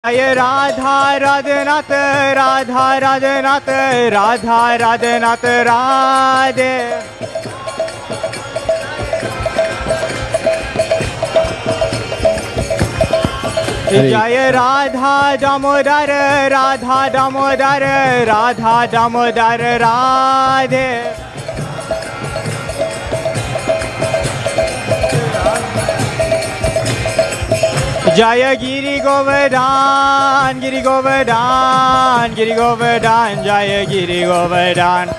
जय राधा राधनाथ राधा राधनाथ राधा राधनाथ राधे जय राधा दामोदर राधा दामोदर राधा दामोदर राधे जय गिरि गोवर्धन गिरि गोवर्धन गिरि गोवर्धन जय गिरि गोवर्धन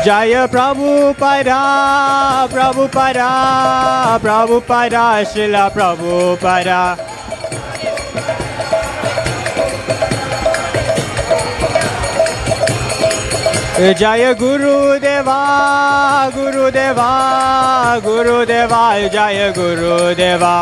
जय प्रभुपदा प्रभुपदा प्रभुपदा श्रील प्रभुपदा जय गुरुदेवा गुरुदेवा गुरुदेवा जय गुरुदेवा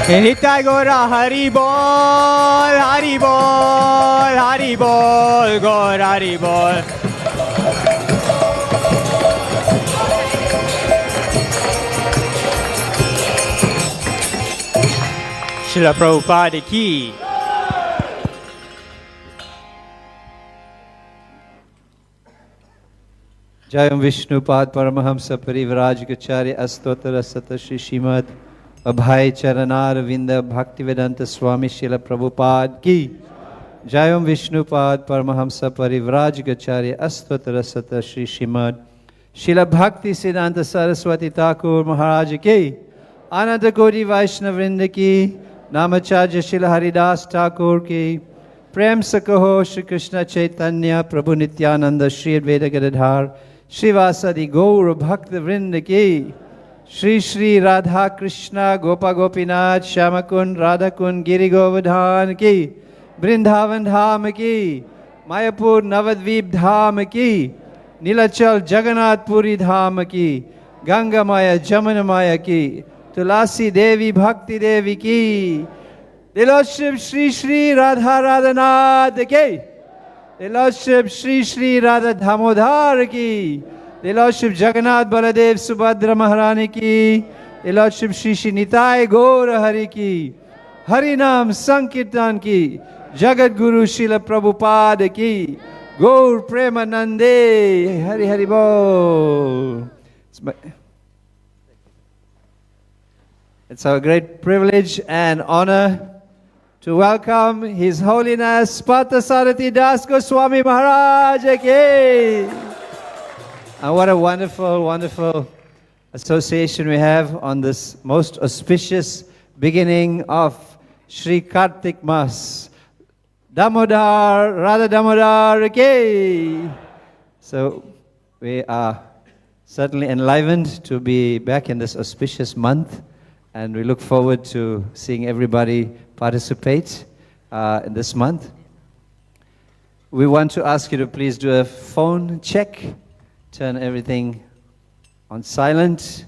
नित्य गौरा हरि बोल हरि बोल हरि बोल गौर हरि बोल Srila Prabhupada ki. Jayam Vishnupad Paramahamsa Parivrajgacharya Astottara Sata Shri Srimad Abhay Charanar Vinda Bhaktivedanta Swami Srila Prabhupada ki. Jayam Vishnupad Paramahamsa Parivrajgacharya Astottara Sata Shri Srimad Srila Bhakti Siddhanta Saraswati Thakur Maharaj ki. Ananta Koti Vaishnavrinda ki. नामाचार्य Srila Haridas Thakur की प्रेम से कहो श्री कृष्ण चैतन्य प्रभु नित्यानंद श्री अद्वैत गदाधर श्रीवासदि गौर भक्त वृंद की श्री श्री राधा कृष्ण गोपा गोपीनाथ श्याम कुंड राधा कुंड गिरि गोवर्धन की वृंदावन धाम की मायापुर नवद्वीप धाम की नीलाचल जगन्नाथपुरी धाम की गंगा माया जमुना माया की तुलसी देवी भक्ति देवी की दिलोत्सव श्री श्री राधा राधानाथ के दिलोत्सव श्री श्री राधा दामोदर की दिलोत्सव जगन्नाथ बलदेव सुभद्रा महारानी की दिलोत्सव श्री श्री निताय गौर हरि की हरि नाम संकीर्तन की जगत गुरु श्रील प्रभुपाद की गौर प्रेमानंदे हरि हरि बोल. It's our great privilege and honor to welcome His Holiness Partha Sarathi Das Goswami Maharaj ki. And what a wonderful, wonderful association we have on this most auspicious beginning of Sri Kartik Mas. Damodar, Radha Damodar ki. So we are certainly enlivened to be back in this auspicious month. And we look forward to seeing everybody participate in this month. We want to ask you to please do a phone check. Turn everything on silent.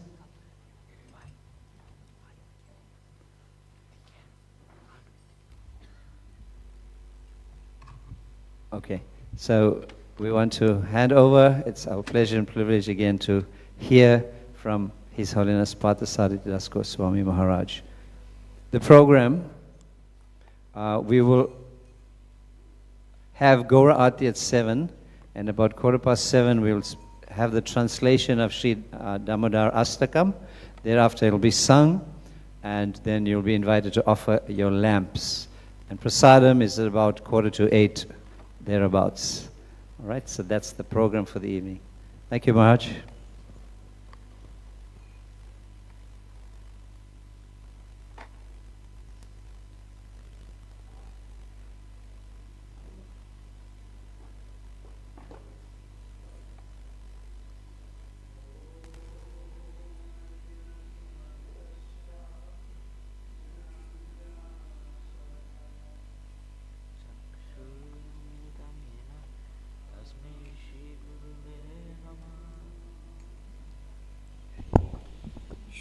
Okay, so we want to hand over. It's our pleasure and privilege again to hear from His Holiness Partha Sarathi Das Goswami Maharaj. The program, we will have Gaura Aarti at 7, and about 7:15 we will have the translation of Sri Damodar Astakam. Thereafter it will be sung, and then you'll be invited to offer your lamps. And prasadam is at about 7:45, thereabouts. All right, so that's the program for the evening. Thank you, Maharaj.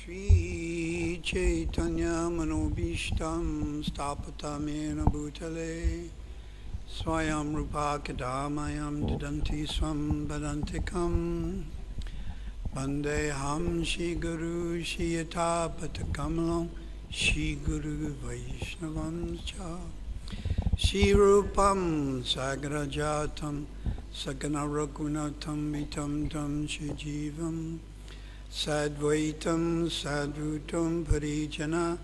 Shri Chaitanya Manobishtam Stapata Mena Bhutale Swayam Rupa Kadamayam Didanti Swam Badantikam Vandeham Shri Guru Shri Yata Patakamalam Shri Guru Vaishnavam Cha Shri Rupam Sagrajatam Sagana Ragunatam Vitam Tam Shri Jivam Sadvaitam Sadhutam Parijana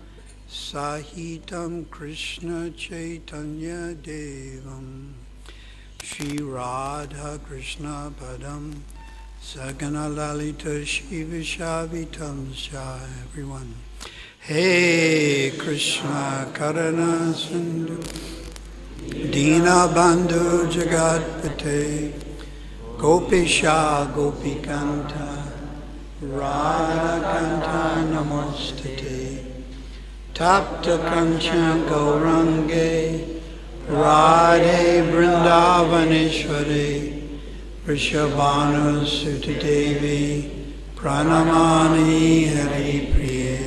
Sahitam Krishna Chaitanya Devam Shri Radha Krishna Padam Sagana Lalita Shiva Shavitam Sha. Everyone. Hey Krishna Karana Sindhu Dina Bandhu Jagatpate Gopisha Gopikanta Radha Kanta Namostate Tapta Kancha Gaurange Radhe Vrindavaneshwari Vrishabhanu Suti Devi Pranamani Hari Priye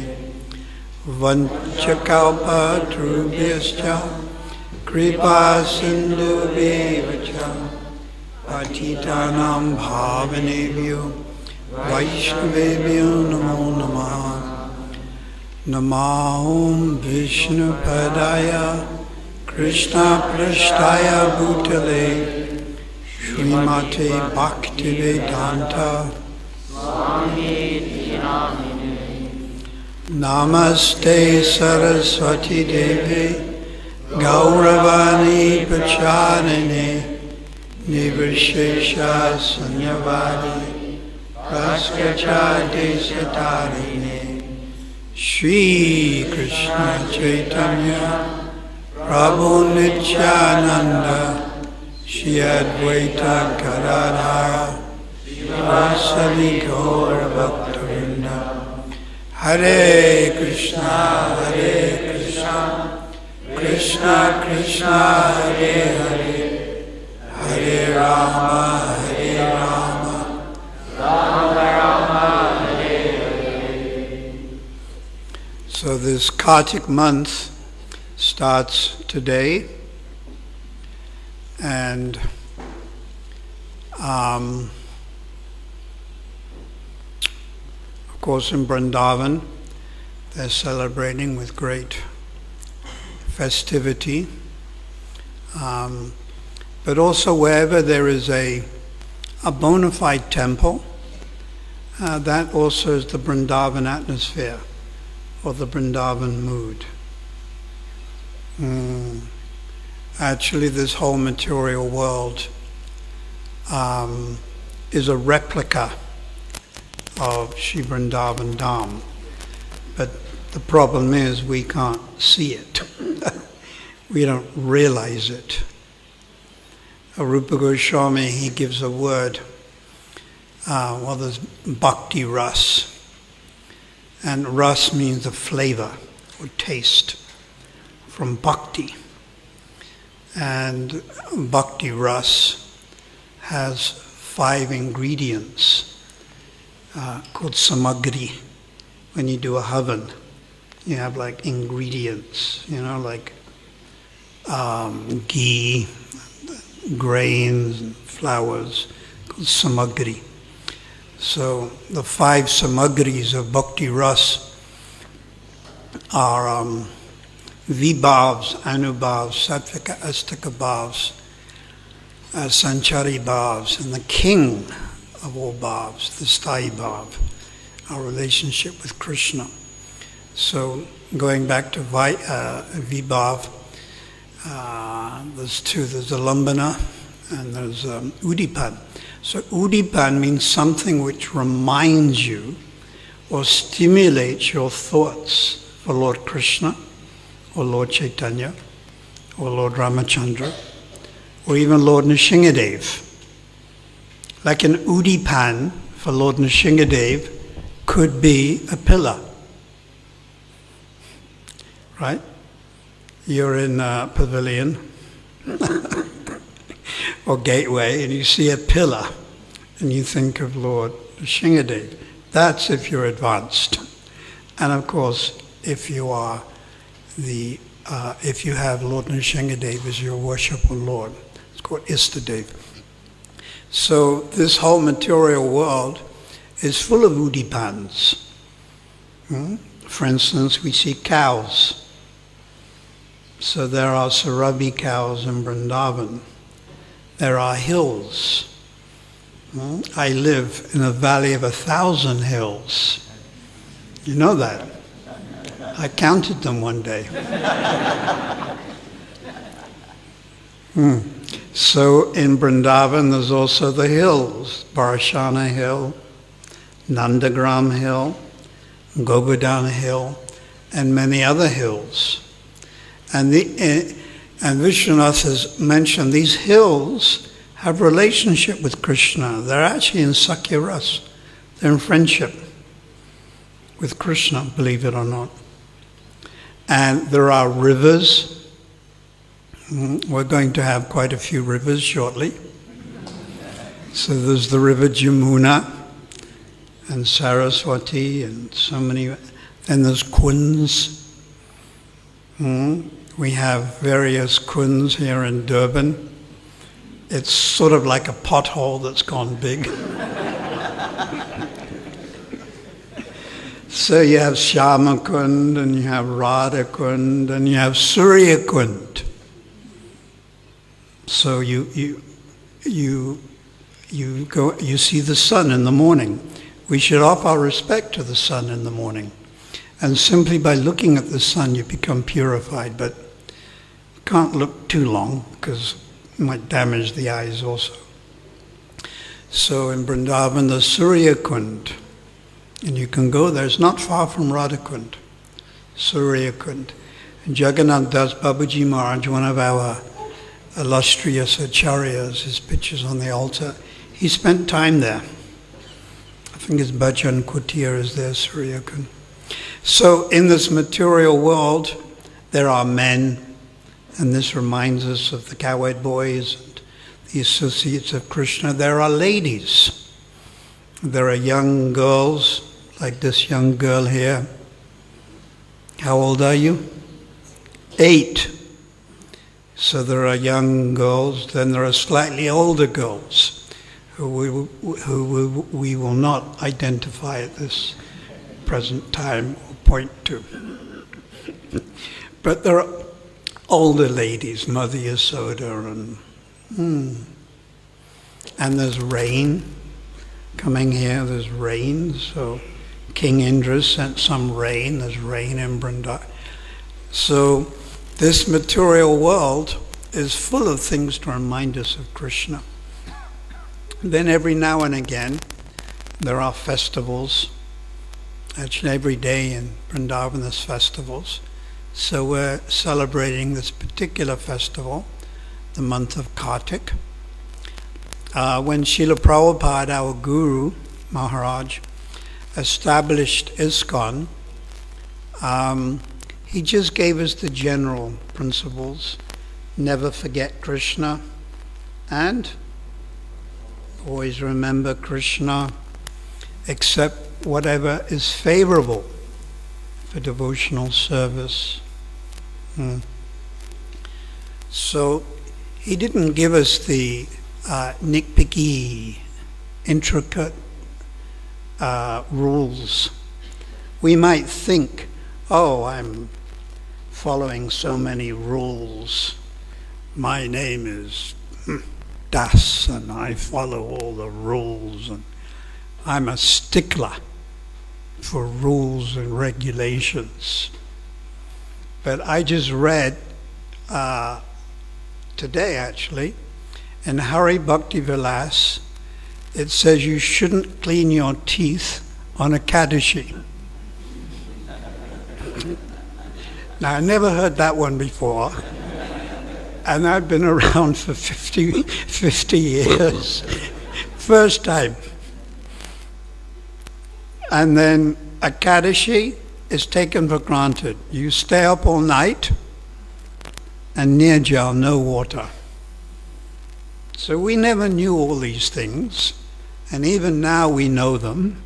Vanchakalpa Trubhyascha Kripa Sindhu Bevacha Patitanam Bhavanebhyo Vaishnavebhyo Namo Namaha Namahom Vishnu Padaya Krishna Prashtaya Bhutale Srimate Bhaktivedanta Namaste Saraswati Devi Gauravani Pacharine Nivishesha Sanyavadi Praskacha Desatarine Shri Krishna Chaitanya Prabhu Nityananda Shri Advaita Gadadhara Vasali Gaura Bhaktavinda Hare Krishna Krishna Krishna Hare Hare Hare Rama Rama Rama Hare. So this Kartik month starts today, and of course in Vrindavan they're celebrating with great festivity, but also wherever there is a bona fide temple, that also is the Vrindavan atmosphere or the Vrindavan mood. Actually, this whole material world is a replica of Shri Vrindavan Dham, but the problem is we can't see it. We don't realize it. Rupa Goswami, he gives a word, there's bhakti ras, and ras means the flavor or taste from bhakti, and bhakti ras has 5 ingredients called samagri. When you do a havan, you have like ingredients, like ghee, grains, and flowers, called samagri. So the 5 samagris of bhakti ras are vibhavs, anubhavs, sattvika, astika bhavs, sanchari bhavs, and the king of all bhavs, the sthayi bhav, our relationship with Krishna. So going back to vibhav, there's 2. There's alambana and there's udipan. So udipan means something which reminds you or stimulates your thoughts for Lord Krishna or Lord Chaitanya or Lord Ramachandra or even Lord Nrsingadev. Like an udipan for Lord Nrsingadev could be a pillar, right? You're in a pavilion or gateway and you see a pillar and you think of Lord Nrsingadev. That's if you're advanced. And of course, if you are the if you have Lord Nrsimhadev as your worshipful Lord. It's called Istadev. So this whole material world is full of udipans. For instance, we see cows. So there are Sarathi cows in Vrindavan. There are hills. I live in a valley of 1,000 hills. You know that? I counted them one day. So in Vrindavan there's also the hills. Parashana Hill, Nandagram Hill, Govardhana Hill, and many other hills. And Vishwanath has mentioned these hills have relationship with Krishna. They're actually in Sakya Ras. They're in friendship with Krishna, believe it or not. And there are rivers. We're going to have quite a few rivers shortly. So there's the river Jamuna and Saraswati and so many. Then there's kunds. We have various kunds here in Durban. It's sort of like a pothole that's gone big. So you have Shyama Kund, and you have Radha Kund, and you have Surya Kund. So you see the sun in the morning. We should offer our respect to the sun in the morning. And simply by looking at the sun, you become purified. But you can't look too long, because it might damage the eyes also. So in Vrindavan, the Surya Kund. And you can go there. It's not far from Radha Kund, Surya Kund. And Jagannath Das Babaji Maharaj, one of our illustrious acharyas, his pictures on the altar, he spent time there. I think his Bhajan Kutir is there, Surya Kund. So in this material world, there are men, and this reminds us of the cowherd boys and the associates of Krishna. There are ladies. There are young girls, like this young girl here. How old are you? 8. So there are young girls, then there are slightly older girls who we will not identify at this present time or point to. But there are older ladies, Mother Yasoda, and there's rain coming here, there's rain, so King Indra sent some rain, there's rain in Vrindavan. So this material world is full of things to remind us of Krishna. Then every now and again, there are festivals. Actually, every day in Vrindavan there's festivals. So we're celebrating this particular festival, the month of Kartik. When Srila Prabhupada, our Guru, Maharaj, established ISKCON, he just gave us the general principles. Never forget Krishna, and always remember Krishna, accept whatever is favorable for devotional service. So he didn't give us the nitpicky, intricate rules. We might think, oh, I'm following so many rules. My name is Das, and I follow all the rules, and I'm a stickler for rules and regulations. But I just read today, actually, in Hari Bhakti Vilas, it says you shouldn't clean your teeth on Ekadashi. Now, I never heard that one before, and I've been around for 50 years. First time. And then Ekadashi is taken for granted. You stay up all night, and nirjal, no water. So we never knew all these things, and even now we know them.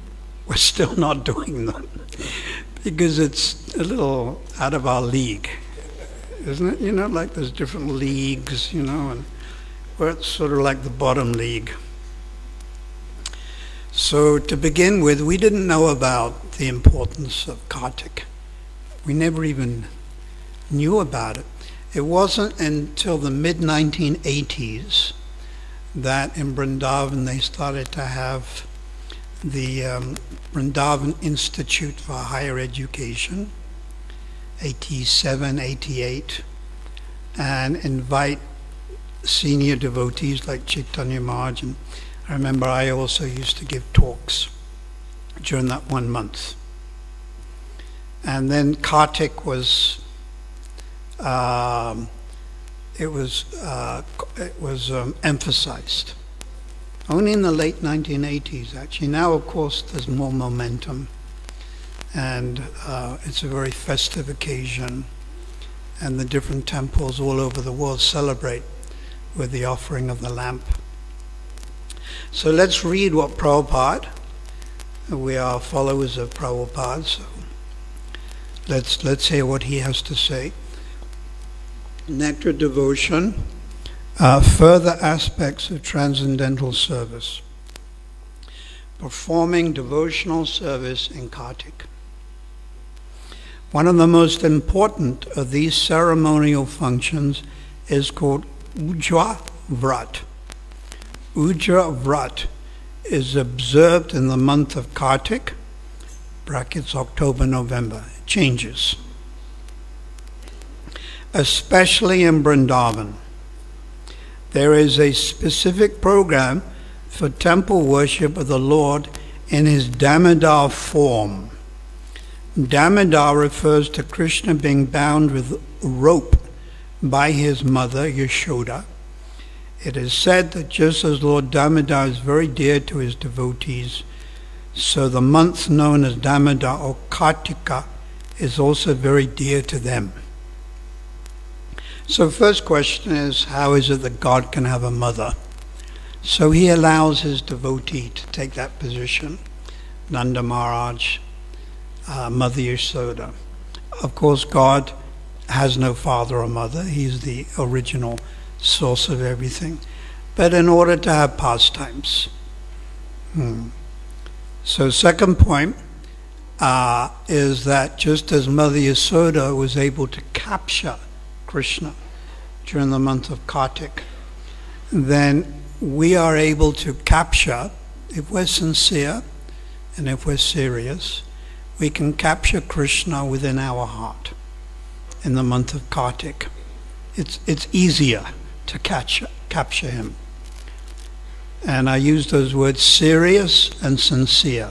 We're still not doing them because it's a little out of our league. isn't it? You know, like there's different leagues, you know, and we're sort of like the bottom league. So to begin with, we didn't know about the importance of Kartik. We never even knew about it. It wasn't until the mid-1980s that in Vrindavan they started to have the Vrindavan Institute for Higher Education, 87, 88, and invite senior devotees like Chaitanya Maharaj. And I remember I also used to give talks during that 1 month. And then Kartik was emphasized. Only in the late 1980s, actually. Now, of course, there's more momentum, and it's a very festive occasion, and the different temples all over the world celebrate with the offering of the lamp. So let's read what Prabhupada, we are followers of Prabhupada, so let's hear what he has to say. Nectar devotion, further aspects of transcendental service. Performing devotional service in Kartik. One of the most important of these ceremonial functions is called Ujja Vrat. Ujja Vrat is observed in the month of Kartik, brackets October, November. It changes. Especially in Vrindavan. There is a specific program for temple worship of the Lord in his Damodar form. Damodar refers to Krishna being bound with rope by his mother, Yashoda. It is said that just as Lord Damodar is very dear to his devotees, so the month known as Damodar or Kartika is also very dear to them. So first question is, how is it that God can have a mother? So he allows his devotee to take that position. Nanda Maharaj, Mother Yashoda. Of course, God has no father or mother. He's the original source of everything. But in order to have pastimes. So second point is that just as Mother Yashoda was able to capture Krishna during the month of Kartik, then we are able to capture, if we're sincere and if we're serious, we can capture Krishna within our heart in the month of Kartik. It's easier to capture him. And I use those words, serious and sincere.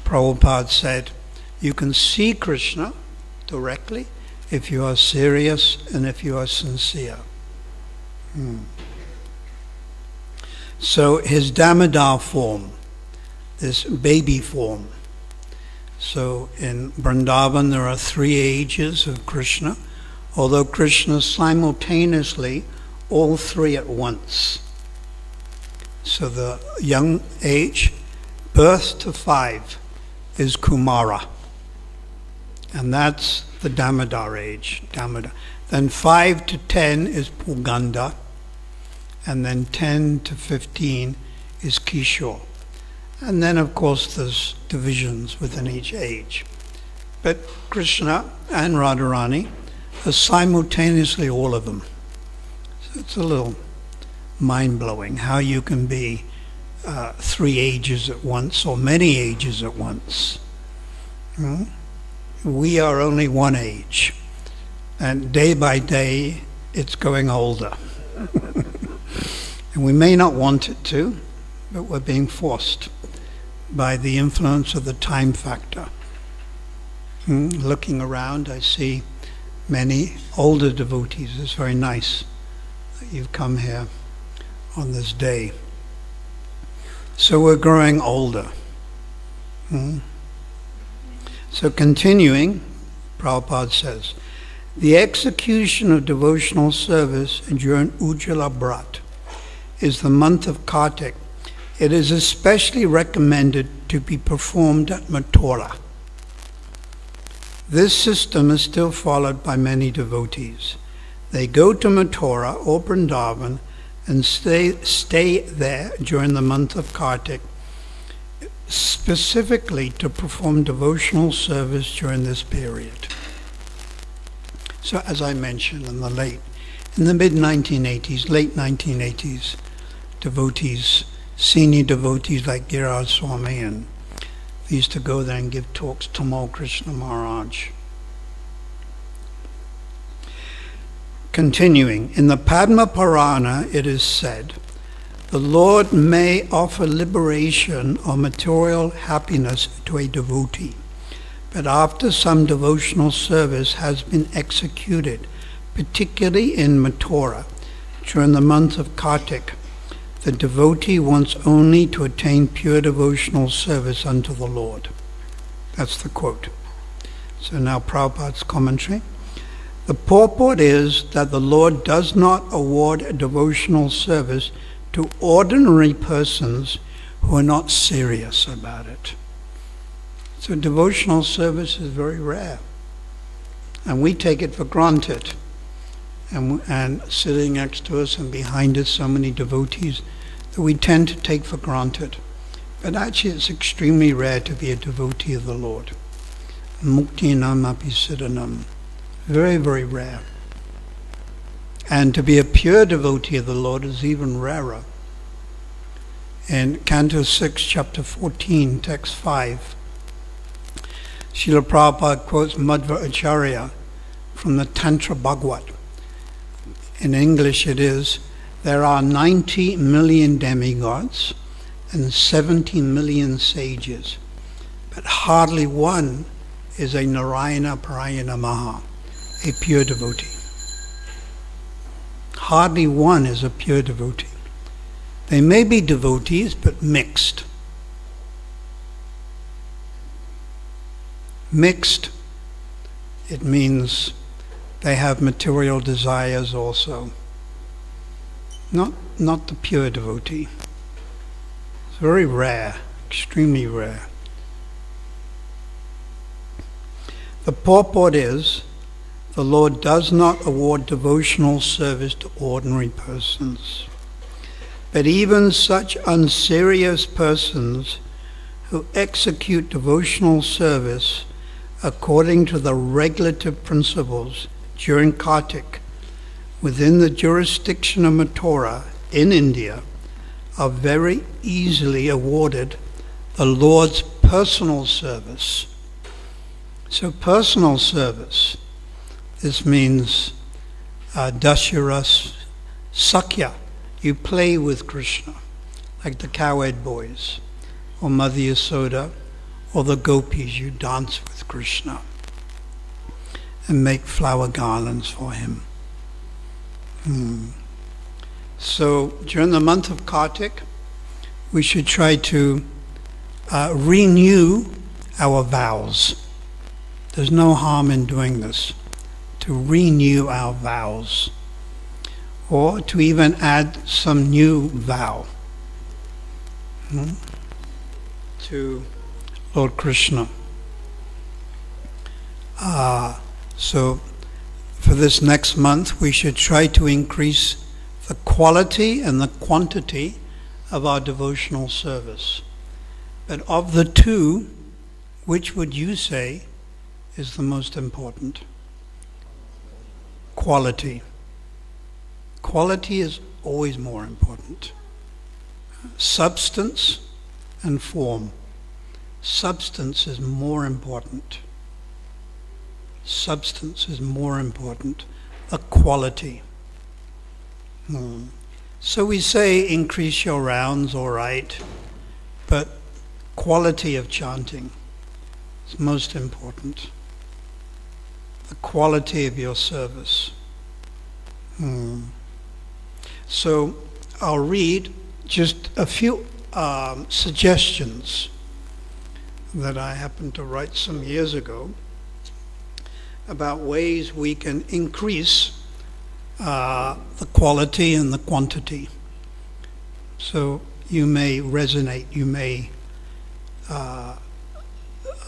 Prabhupada said, you can see Krishna directly if you are serious and if you are sincere. So his Damodar form, this baby form. So in Vrindavan there are 3 ages of Krishna, although Krishna simultaneously all 3 at once. So the young age, birth to 5, is Kumara. And that's the Damodar age. Damodar. Then 5 to 10 is Puganda. And then 10 to 15 is Kishore. And then of course there's divisions within each age. But Krishna and Radharani are simultaneously all of them. So it's a little mind-blowing how you can be 3 ages at once or many ages at once. We are only 1 age, and day by day it's going older. And we may not want it to, but we're being forced by the influence of the time factor. Looking around, I see many older devotees. It's very nice that you've come here on this day. So we're growing older. So continuing, Prabhupada says, the execution of devotional service during Ujjala Vrat is the month of Kartik. It is especially recommended to be performed at Mathura. This system is still followed by many devotees. They go to Mathura or Vrindavan and stay there during the month of Kartik, specifically to perform devotional service during this period. So as I mentioned in the mid-1980s, late 1980s, devotees, senior devotees like Goswami, and they used to go there and give talks to Tamal Krishna Maharaj. Continuing, in the Padma Purana it is said, the Lord may offer liberation or material happiness to a devotee, but after some devotional service has been executed, particularly in Mathura, during the month of Kartik, the devotee wants only to attain pure devotional service unto the Lord. That's the quote. So now Prabhupada's commentary. The purport is that the Lord does not award a devotional service to ordinary persons who are not serious about it. So devotional service is very rare, and we take it for granted. And sitting next to us and behind us so many devotees that we tend to take for granted. But actually it's extremely rare to be a devotee of the Lord. Muktinam api siddhanam. Very, very rare. And to be a pure devotee of the Lord is even rarer. In Canto 6, Chapter 14, Text 5, Srila Prabhupada quotes Madhva Acharya from the Tantra Bhagavad. In English it is, there are 90 million demigods and 70 million sages, but hardly one is a Narayana Parayana Maha, a pure devotee. Hardly one is a pure devotee. They may be devotees, but mixed. Mixed, it means they have material desires also. Not the pure devotee. It's very rare, extremely rare. The purport is, the Lord does not award devotional service to ordinary persons, but even such unserious persons who execute devotional service according to the regulative principles during Kartik within the jurisdiction of Mathura in India are very easily awarded the Lord's personal service. So personal service, this means Dasharas Sakya. You play with Krishna, like the Cowherd boys, or Mother Yasoda, or the gopis. You dance with Krishna and make flower garlands for him. So during the month of Kartik, we should try to renew our vows. There's no harm in doing this, to renew our vows, or to even add some new vow to Lord Krishna. So for this next month, we should try to increase the quality and the quantity of our devotional service. But of the two, which would you say is the most important? Quality. Quality is always more important. Substance and form. Substance is more important. Substance is more important. The quality. So we say increase your rounds, all right, but quality of chanting is most important. The quality of your service. So I'll read just a few suggestions that I happened to write some years ago about ways we can increase the quality and the quantity. So you may resonate, you may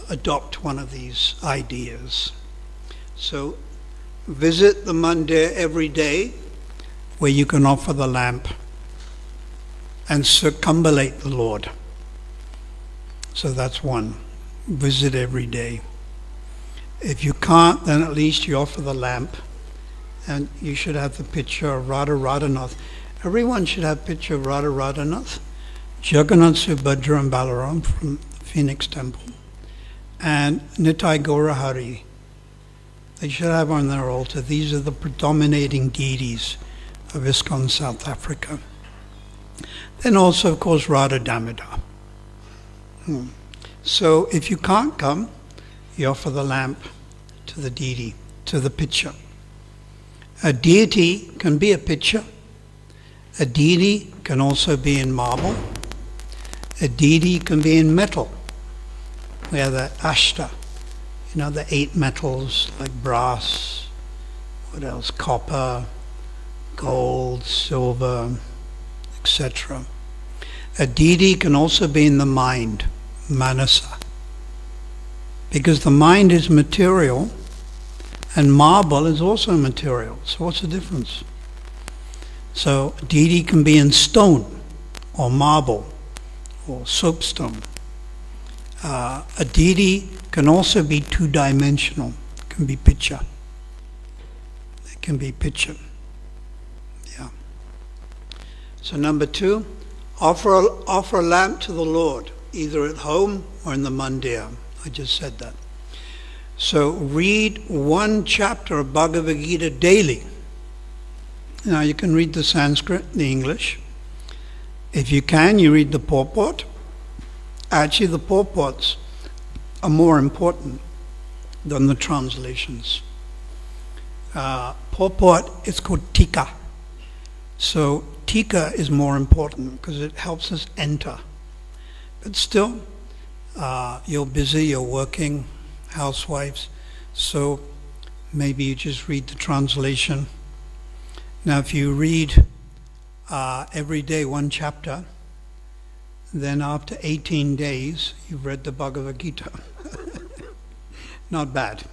adopt one of these ideas. So visit the mandir every day where you can offer the lamp and circumambulate the Lord. So that's one. Visit every day. If you can't, then at least you offer the lamp, and you should have the picture of Radha Radhanath. Everyone should have a picture of Radha Radhanath, Jagannath, Subhadra and Balaram from the Phoenix Temple, and Nitai Gaurahari. They should have on their altar. These are the predominating deities of ISKCON South Africa. Then also, of course, Radha Damodar. So if you can't come, you offer the lamp to the deity, to the picture. A deity can be a picture. A deity can also be in marble. A deity can be in metal. We have the Ashta, the 8 metals like brass, what else, copper, gold, silver, etc. A deity can also be in the mind, manasa, because the mind is material and marble is also material. So what's the difference? So a deity can be in stone or marble or soapstone. A deity can also be two-dimensional. It can be picture. It can be picture. Yeah. So number 2, offer a lamp to the Lord, either at home or in the mandir. I just said that. So read 1 chapter of Bhagavad Gita daily. Now you can read the Sanskrit, the English. If you can, you read the purport. Actually, the purports are more important than the translations. Purport is called tika. So tika is more important because it helps us enter. But still, you're busy, you're working, housewives, so maybe you just read the translation. Now if you read every day 1 chapter, then after 18 days you've read the Bhagavad Gita. Not bad.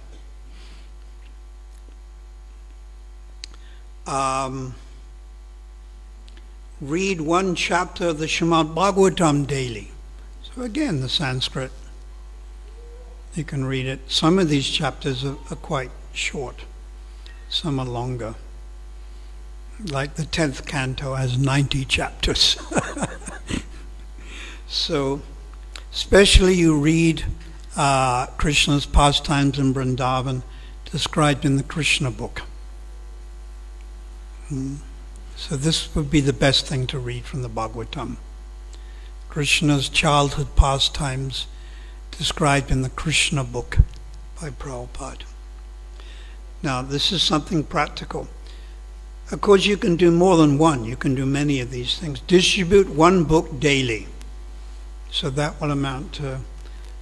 Read 1 chapter of the Srimad Bhagavatam daily. So again, the Sanskrit. You can read it. Some of these chapters are quite short. Some are longer. Like the 10th canto has 90 chapters. So, especially you read Krishna's pastimes in Vrindavan described in the Krishna book. So this would be the best thing to read from the Bhagavatam. Krishna's childhood pastimes described in the Krishna book by Prabhupada. Now this is something practical. Of course you can do more than one. You can do many of these things. Distribute 1 book daily. So that will amount to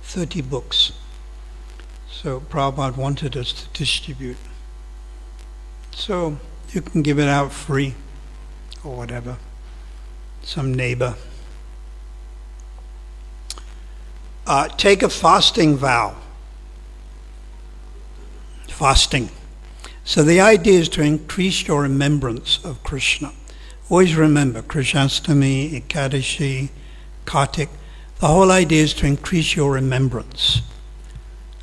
30 books. So Prabhupada wanted us to distribute. So you can give it out free or whatever. Some neighbor. Take a fasting vow. Fasting. So the idea is to increase your remembrance of Krishna. Always remember Krishnastami, Ekadashi, Kartik. The whole idea is to increase your remembrance.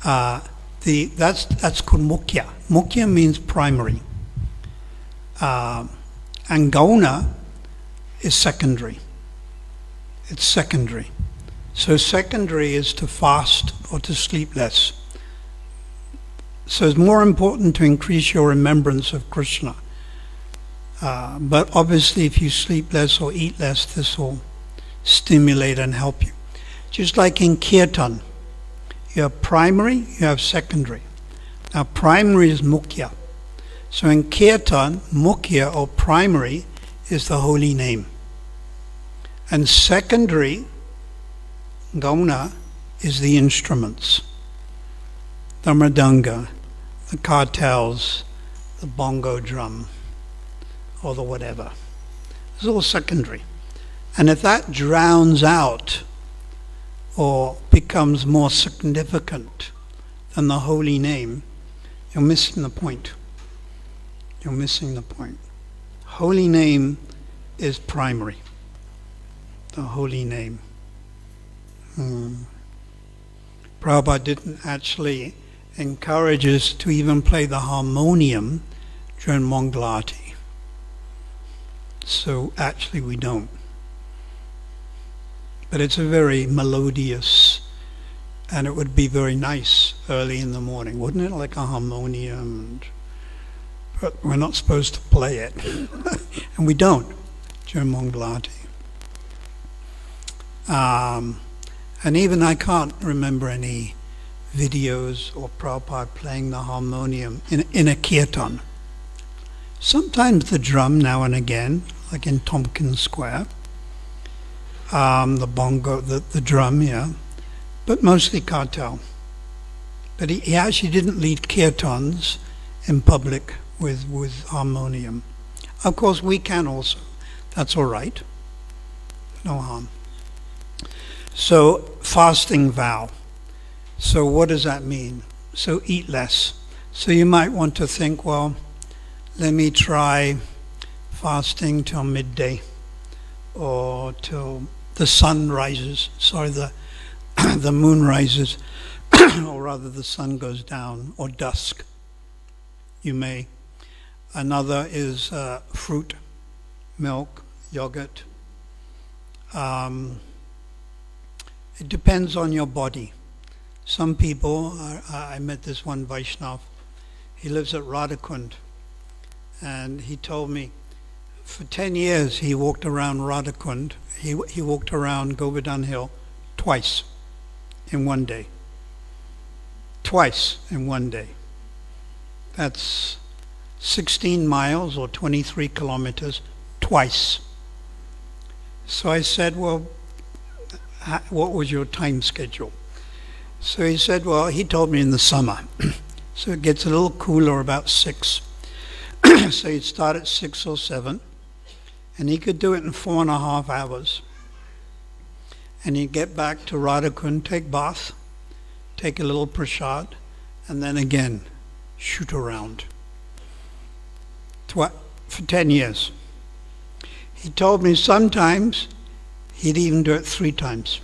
That's called mukhya. Mukhya means primary. And gauna is secondary. It's secondary. So secondary is to fast or to sleep less. So it's more important to increase your remembrance of Krishna. But obviously if you sleep less or eat less, this will stimulate and help you. Just like in kirtan, you have primary, you have secondary. Now primary is mukhya. So in kirtan, mukhya or primary is the holy name. And secondary, gauna, is the instruments. The mridanga, the kartals, the bongo drum, or the whatever. It's all secondary. And if that drowns out or becomes more significant than the holy name, you're missing the point. You're missing the point. Holy name is primary. The holy name. Prabhupada didn't actually encourage us to even play the harmonium during Mangalati. So actually we don't. But it's a very melodious, and it would be very nice early in the morning, wouldn't it? Like a harmonium. But we're not supposed to play it. And we don't during Mangalati. And even I can't remember any videos or Prabhupada playing the harmonium in a kirtan. Sometimes the drum now and again, like in Tompkins Square. The bongo, the drum, yeah. But mostly kartal. But he actually didn't lead kirtans in public with harmonium. Of course we can also. That's all right. No harm. So, fasting vow. So what does that mean? So eat less. So you might want to think, well, let me try fasting till midday or till the sun rises, the moon rises, or rather the sun goes down, or dusk. You may. Another is fruit, milk, yogurt. It depends on your body. Some people, I met this one Vaishnav, he lives at Radhakund, and he told me for 10 years he walked around Radhakund, he walked around Govardhan Hill twice in one day. Twice in one day. That's 16 miles or 23 kilometers twice. So I said, well, what was your time schedule? So he said, well, he told me in the summer. So it gets a little cooler about 6. So he'd start at 6 or 7. And he could do it in 4.5 hours. And he'd get back to Radhakund, take bath, take a little prasad, and then again, shoot around. For 10 years. He told me sometimes he'd even do it 3 times.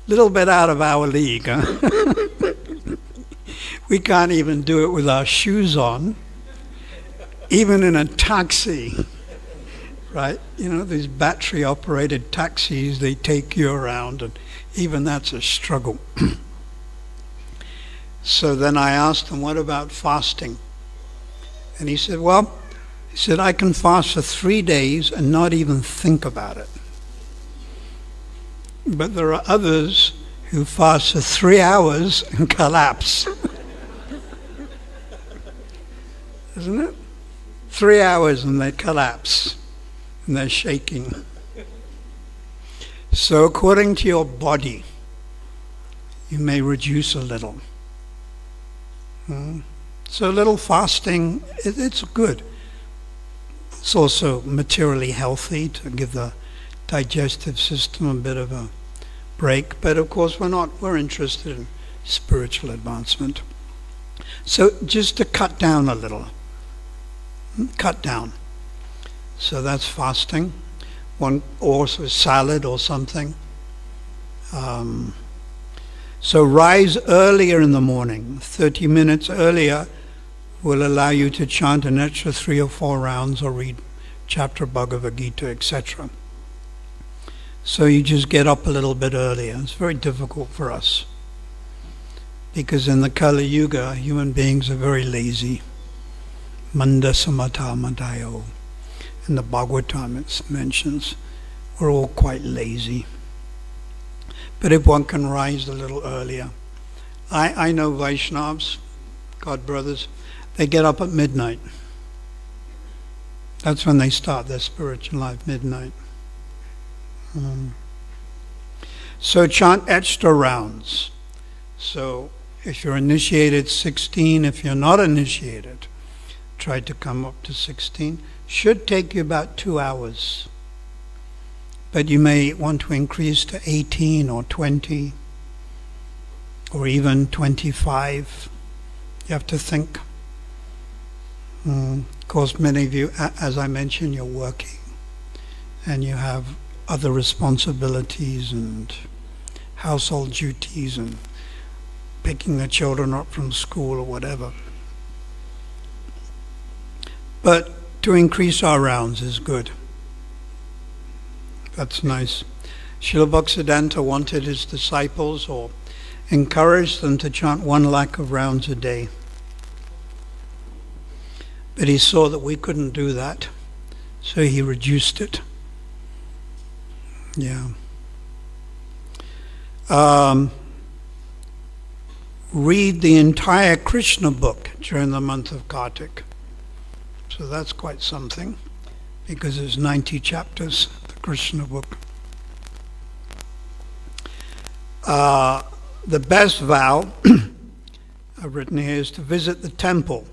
Little bit out of our league, huh? We can't even do it with our shoes on, even in a taxi, right? You know, these battery-operated taxis, they take you around, and even that's a struggle. So then I asked him, what about fasting? And he said, well, I can fast for 3 days and not even think about it. But there are others who fast for 3 hours and collapse. Isn't it? 3 hours and they collapse and they're shaking. So according to your body, you may reduce a little. So a little fasting, it's good. It's also materially healthy to give the digestive system a bit of a break. But of course we're interested in spiritual advancement. So just to cut down a little. Cut down. So that's fasting. One also salad or something. So rise earlier in the morning. 30 minutes earlier will allow you to chant an extra 3 or 4 rounds or read chapter Bhagavad Gita, etc. So you just get up a little bit earlier. It's very difficult for us. Because in the Kali Yuga, human beings are very lazy. Manda samata madayo. In the Bhagavatam it mentions we're all quite lazy. But if one can rise a little earlier. I know Vaishnavas, God brothers, they get up at midnight. That's when they start their spiritual life, midnight. So chant extra rounds. So if you're initiated, 16. If you're not initiated, try to come up to 16. Should take you about 2 hours. but you may want to increase to 18 or 20 or even 25. You have to think. Of course, many of you, as I mentioned, you're working and you have other responsibilities and household duties and picking the children up from school or whatever. But to increase our rounds is good. That's nice. Srila Bhaktisiddhanta wanted his disciples, or encouraged them, to chant 1 lakh of rounds a day. But he saw that we couldn't do that, so he reduced it. Yeah. Read the entire Krishna book during the month of Kartik. So that's quite something, because there's 90 chapters, the Krishna book. The best vow I've written here is to visit the temple,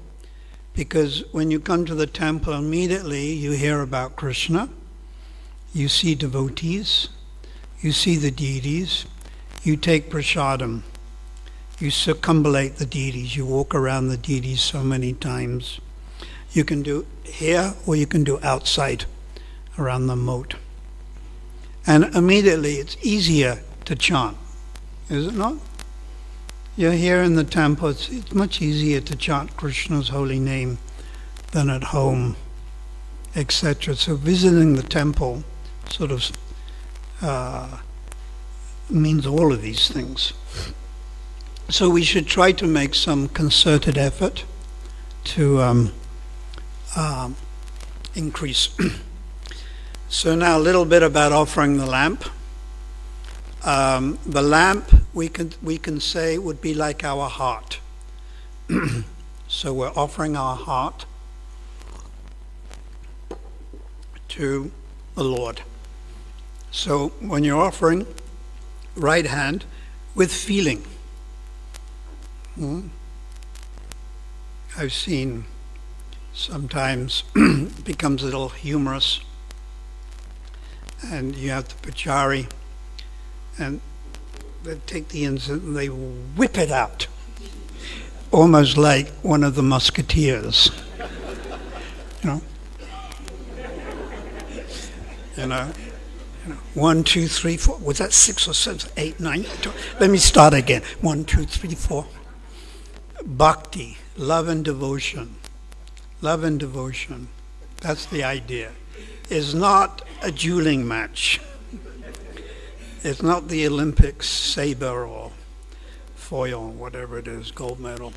because when you come to the temple, immediately you hear about Krishna, you see devotees, you see the deities, you take prasadam, you circumambulate the deities, you walk around the deities so many times. You can do here or you can do outside around the moat. And immediately it's easier to chant, is it not? You're here in the temple, it's much easier to chant Krishna's holy name than at home, etc. So visiting the temple sort of means all of these things. So we should try to make some concerted effort to increase. So now a little bit about offering the lamp. The lamp, we can say, would be like our heart. So we're offering our heart to the Lord. So when you're offering, right hand with feeling. I've seen sometimes it becomes a little humorous, and you have the puchari, and they take the incense and they whip it out, almost like one of the musketeers. You know, 1, 2, 3, 4. Was that 6 or 7, 8, 9? 12? Let me start again. 1, 2, 3, 4. Bhakti, love and devotion. Love and devotion. That's the idea. It's not a dueling match. It's not the Olympics, saber or foil, whatever it is, gold medal.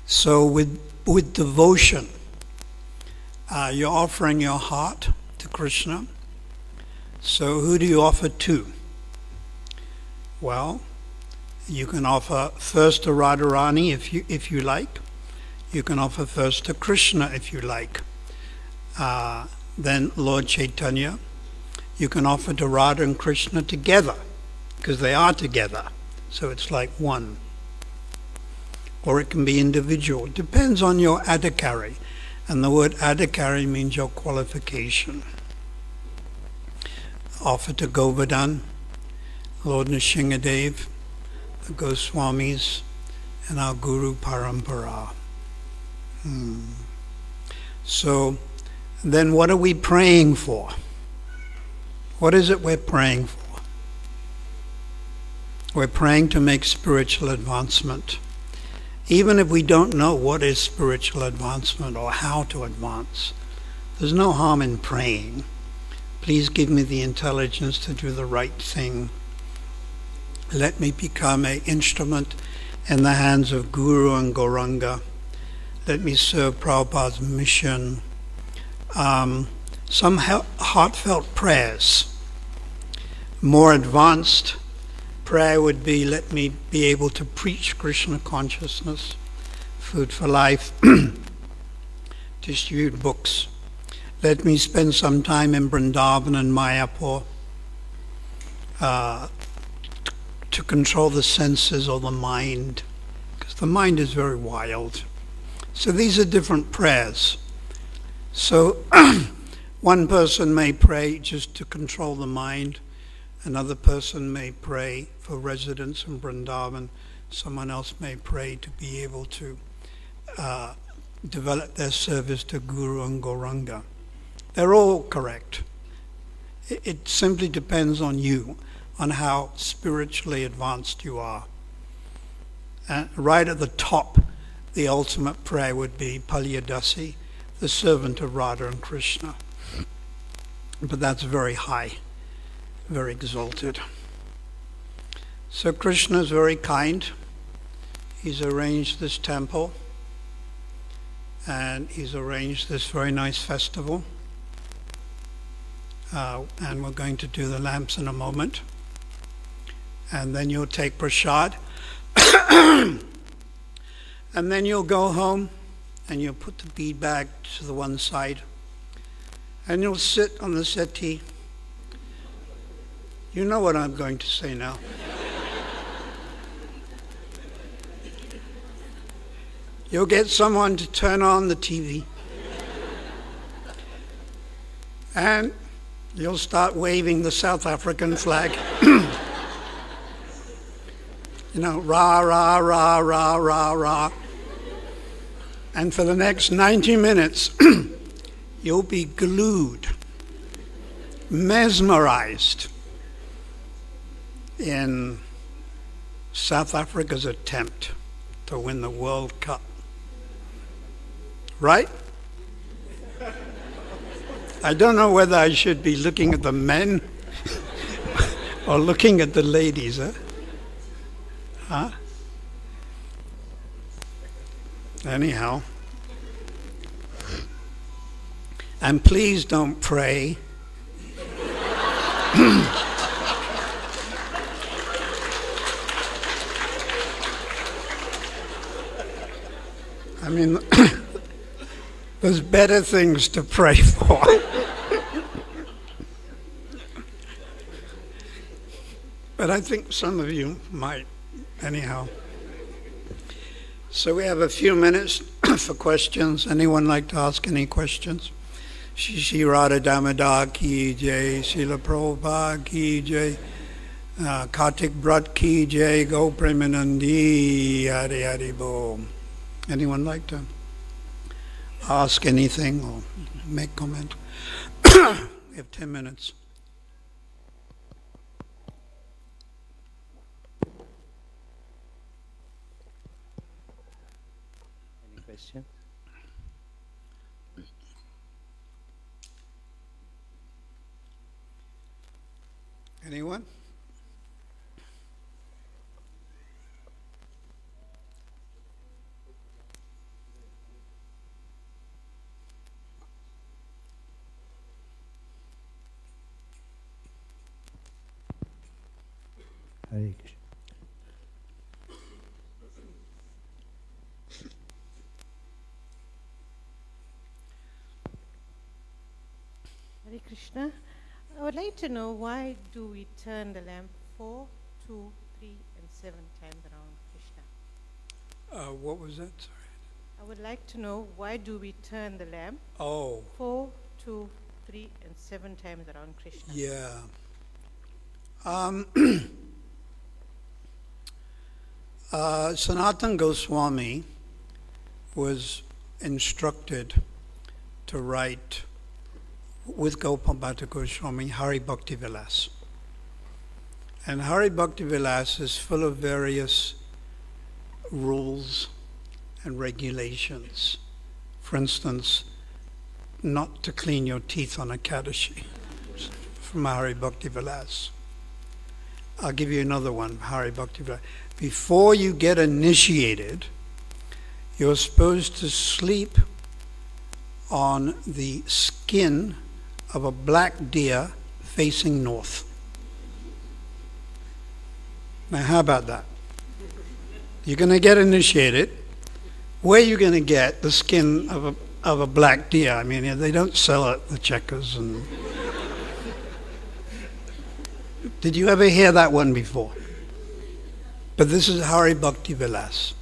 So with devotion, you're offering your heart to Krishna. So who do you offer to? Well, you can offer first to Radharani if you like. You can offer first to Krishna if you like. Then Lord Chaitanya. You can offer to Radha and Krishna together, because they are together. So it's like one. Or it can be individual. It depends on your adhikari. And the word adhikari means your qualification. Offer to Govardhan, Lord Nrsingadev, the Goswamis, and our Guru Parampara. So then what are we praying for? What is it we're praying for? We're praying to make spiritual advancement. Even if we don't know what is spiritual advancement or how to advance, there's no harm in praying. Please give me the intelligence to do the right thing. Let me become an instrument in the hands of Guru and Gauranga. Let me serve Prabhupada's mission. Some heartfelt prayers. More advanced prayer would be, let me be able to preach Krishna consciousness, food for life, distribute books. Let me spend some time in Vrindavan and Mayapur to control the senses or the mind, because the mind is very wild. So these are different prayers. So One person may pray just to control the mind. Another person may pray for residence in Vrindavan. Someone else may pray to be able to develop their service to Guru and Gauranga. They're all correct. It simply depends on you, on how spiritually advanced you are. And right at the top, the ultimate prayer would be Palyadasi, the servant of Radha and Krishna. But that's very high, very exalted. So Krishna is very kind. He's arranged this temple, and he's arranged this very nice festival. And we're going to do the lamps in a moment. And then you'll take prasad. And then you'll go home and you'll put the bead bag to the one side. And you'll sit on the settee. You know what I'm going to say now. You'll get someone to turn on the TV. And you'll start waving the South African flag. You know, rah, rah, rah, rah, rah, rah. And for the next 90 minutes, you'll be glued, mesmerized in South Africa's attempt to win the World Cup. Right? I don't know whether I should be looking at the men or looking at the ladies, huh? Anyhow. And please don't pray. I mean, there's better things to pray for. But I think some of you might, anyhow. So we have a few minutes for questions. Anyone like to ask any questions? Shri Radha Damodar ki jai, Srila Prabhupada ki jai, Kartik Brat ki jai, Go Premanandi, Hari Hari Bom. Anyone like to ask anything or make comment? We have 10 minutes. Any question? Anyone? Hare Krishna. Hare Krishna. I would like to know, why do we turn the lamp 4, 2, 3, and 7 times around Krishna? What was that? Sorry. I would like to know, why do we turn the lamp Oh, 4, 2, 3, and 7 times around Krishna? yeah. Sanatana Goswami was instructed to write with Gopal Bhatta Goswami Hari Bhakti Vilas. And Hari Bhakti Vilas is full of various rules and regulations. For instance, not to clean your teeth on Ekadashi, from Hari Bhakti Vilas. I'll give you another one, Hari Bhakti Vilas. Before you get initiated, you're supposed to sleep on the skin of a black deer facing north. Now, how about that? You're going to get initiated. Where are you going to get the skin of a black deer? I mean, they don't sell it at the Checkers. And did you ever hear that one before? But this is Hari Bhakti Vilas.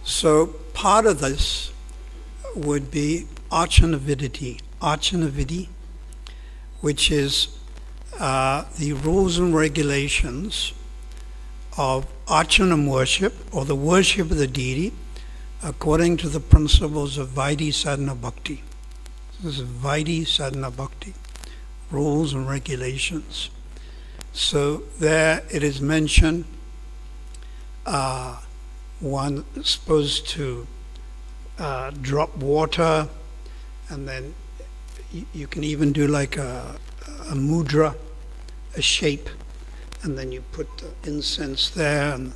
So part of this would be Archana Viditi. Archana Vidi. which is the rules and regulations of Archanam worship, or the worship of the deity, according to the principles of Vaidhi Sadhana Bhakti. This is Vaidhi Sadhana Bhakti, rules and regulations. So there it is mentioned, one is supposed to drop water, and then you can even do like a mudra, a shape, and then you put the incense there, and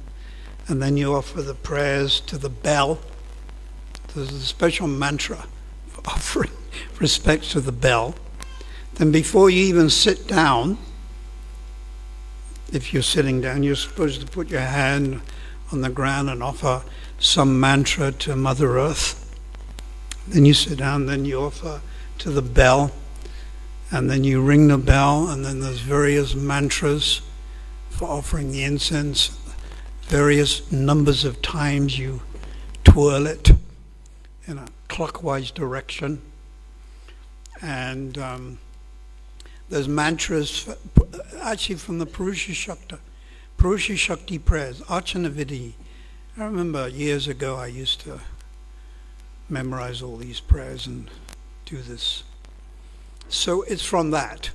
then you offer the prayers to the bell. There's a special mantra for offering respect to the bell. Then before you even sit down, if you're sitting down, you're supposed to put your hand on the ground and offer some mantra to Mother Earth. Then you sit down, then you offer to the bell, and then you ring the bell, and then there's various mantras for offering the incense, various numbers of times you twirl it in a clockwise direction. And there's mantras, actually from the Purusha Shakti prayers, Archana Vidhi. I remember years ago I used to memorize all these prayers and do this. So it's from that.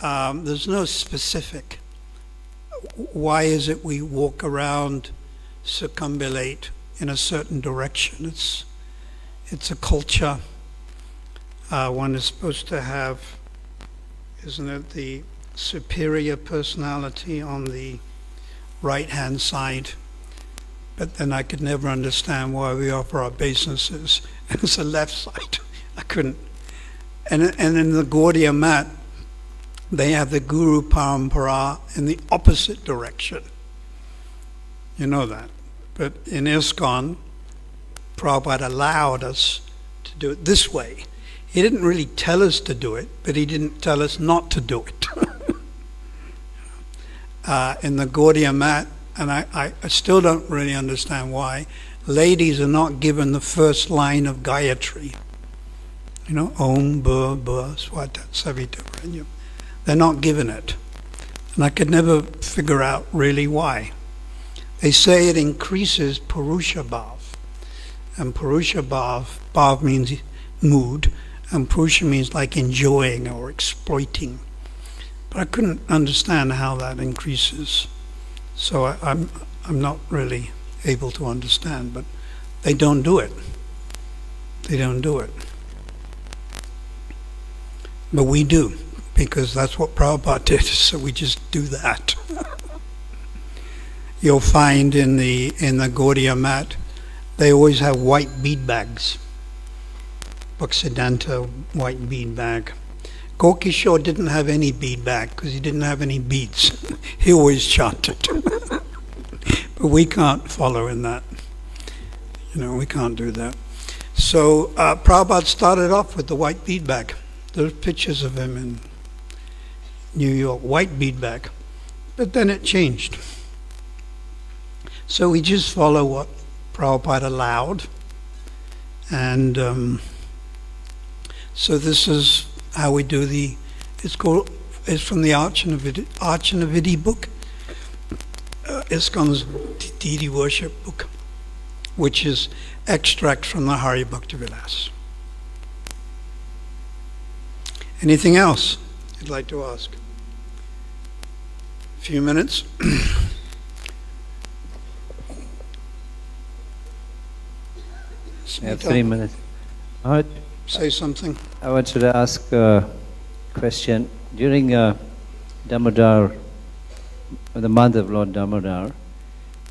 There's no specific. Why is it we walk around, circumambulate in a certain direction? It's a culture. One is supposed to have, isn't it, the superior personality on the right-hand side. But then I could never understand why we offer our obeisances and it's the left side. I couldn't. And in the Gaudiya mat, they have the Guru Parampara in the opposite direction. You know that. But in ISKCON, Prabhupada allowed us to do it this way. He didn't really tell us to do it, but he didn't tell us not to do it. In the Gaudiya mat, and I still don't really understand why, ladies are not given the first line of Gayatri. You know, Om, Bur, Bur, Swata, Savita, Vranyam. They're not given it. And I could never figure out really why. They say it increases Purusha Bhav. And Purusha Bhav means mood, and Purusha means like enjoying or exploiting. But I couldn't understand how that increases. So I'm not really able to understand, but they don't do it. They don't do it. But we do, because that's what Prabhupada did, so we just do that. You'll find in the Gaudiya mat, they always have white bead bags. Bhaktisiddhanta white bead bag. Gokishore didn't have any bead bag because he didn't have any beads. He always chanted. But we can't follow in that. You know, we can't do that. So Prabhupada started off with the white bead bag. There's pictures of him in New York, white bead bag. But then it changed. So we just follow what Prabhupada allowed. And so this is how we do it's from the Archana Vidhi book, ISKCON's deity worship book, which is extract from the Hari Bhakti Vilas. Anything else you'd like to ask? A few minutes. Yeah, 3 minutes. Say something. I wanted to ask a question. During Damodar, the month of Lord Damodar,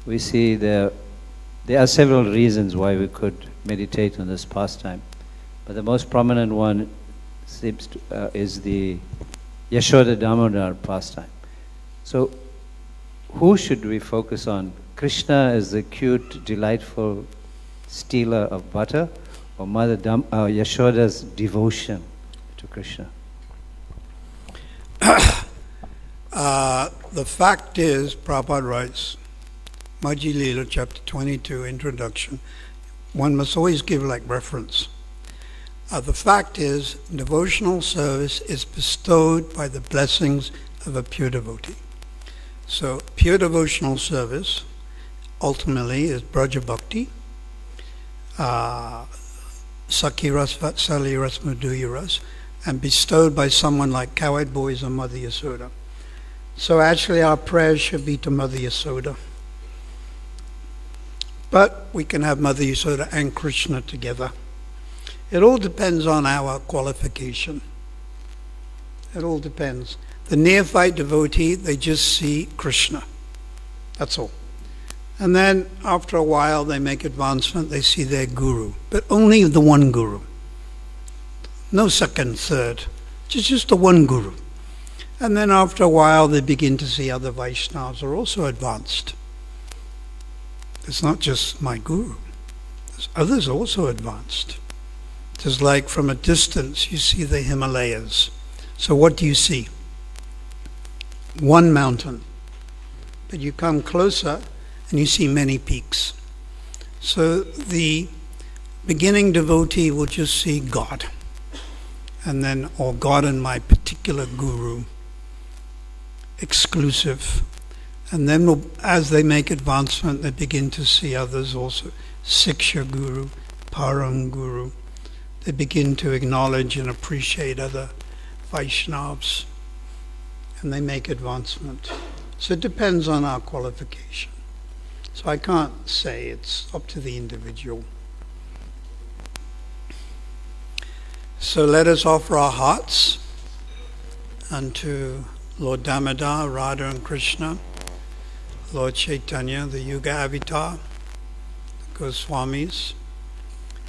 we see there are several reasons why we could meditate on this pastime. But the most prominent one seems to, is the Yashoda Damodar pastime. So who should we focus on? Krishna is the cute, delightful stealer of butter, or Mother Yashoda's devotion to Krishna? The fact is, Prabhupada writes, Majji Leela, chapter 22, introduction, one must always give like reference. The fact is, devotional service is bestowed by the blessings of a pure devotee. So, pure devotional service ultimately is Braja Bhakti, Sakhi Ras, Vatsali Ras, Madhurya Ras, and bestowed by someone like Cowhide Boys or Mother Yasoda. So actually our prayers should be to Mother Yasoda. But we can have Mother Yasoda and Krishna together. It all depends on our qualification. It all depends. The neophyte devotee, they just see Krishna. That's all. And then after a while they make advancement, they see their guru. But only the one guru. No second, third. Just the one guru. And then after a while they begin to see other Vaishnavas are also advanced. It's not just my guru. There's others also advanced. Just like from a distance you see the Himalayas. So what do you see? One mountain. But you come closer and you see many peaks. So the beginning devotee will just see God. And then, or God and my particular guru, exclusive. And then as they make advancement, they begin to see others also. Siksha Guru, Param Guru. They begin to acknowledge and appreciate other Vaishnavas. And they make advancement. So it depends on our qualification. So I can't say, it's up to the individual. So let us offer our hearts unto Lord Damodar, Radha and Krishna, Lord Chaitanya, the Yuga Avatar, the Goswamis,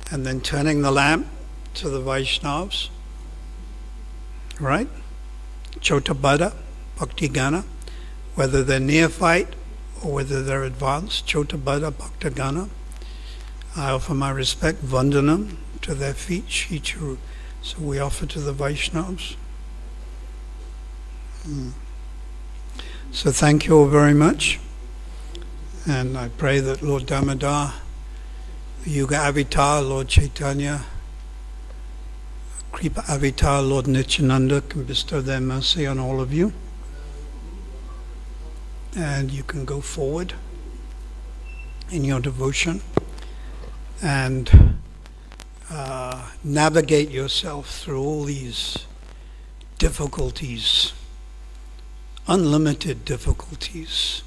and then turning the lamp to the Vaishnavas, right? Chotabada, Bhakti Gana, whether they're neophyte or whether they're advanced, Chotabada, Bhakti Gana. I offer my respect, Vandanam, to their feet, Shichuru. So we offer to the Vaishnavas. So thank you all very much. And I pray that Lord Damodar, the Yuga Avatar, Lord Chaitanya, Kripa Avatar, Lord Nityananda can bestow their mercy on all of you. And you can go forward in your devotion and navigate yourself through all these difficulties, unlimited difficulties,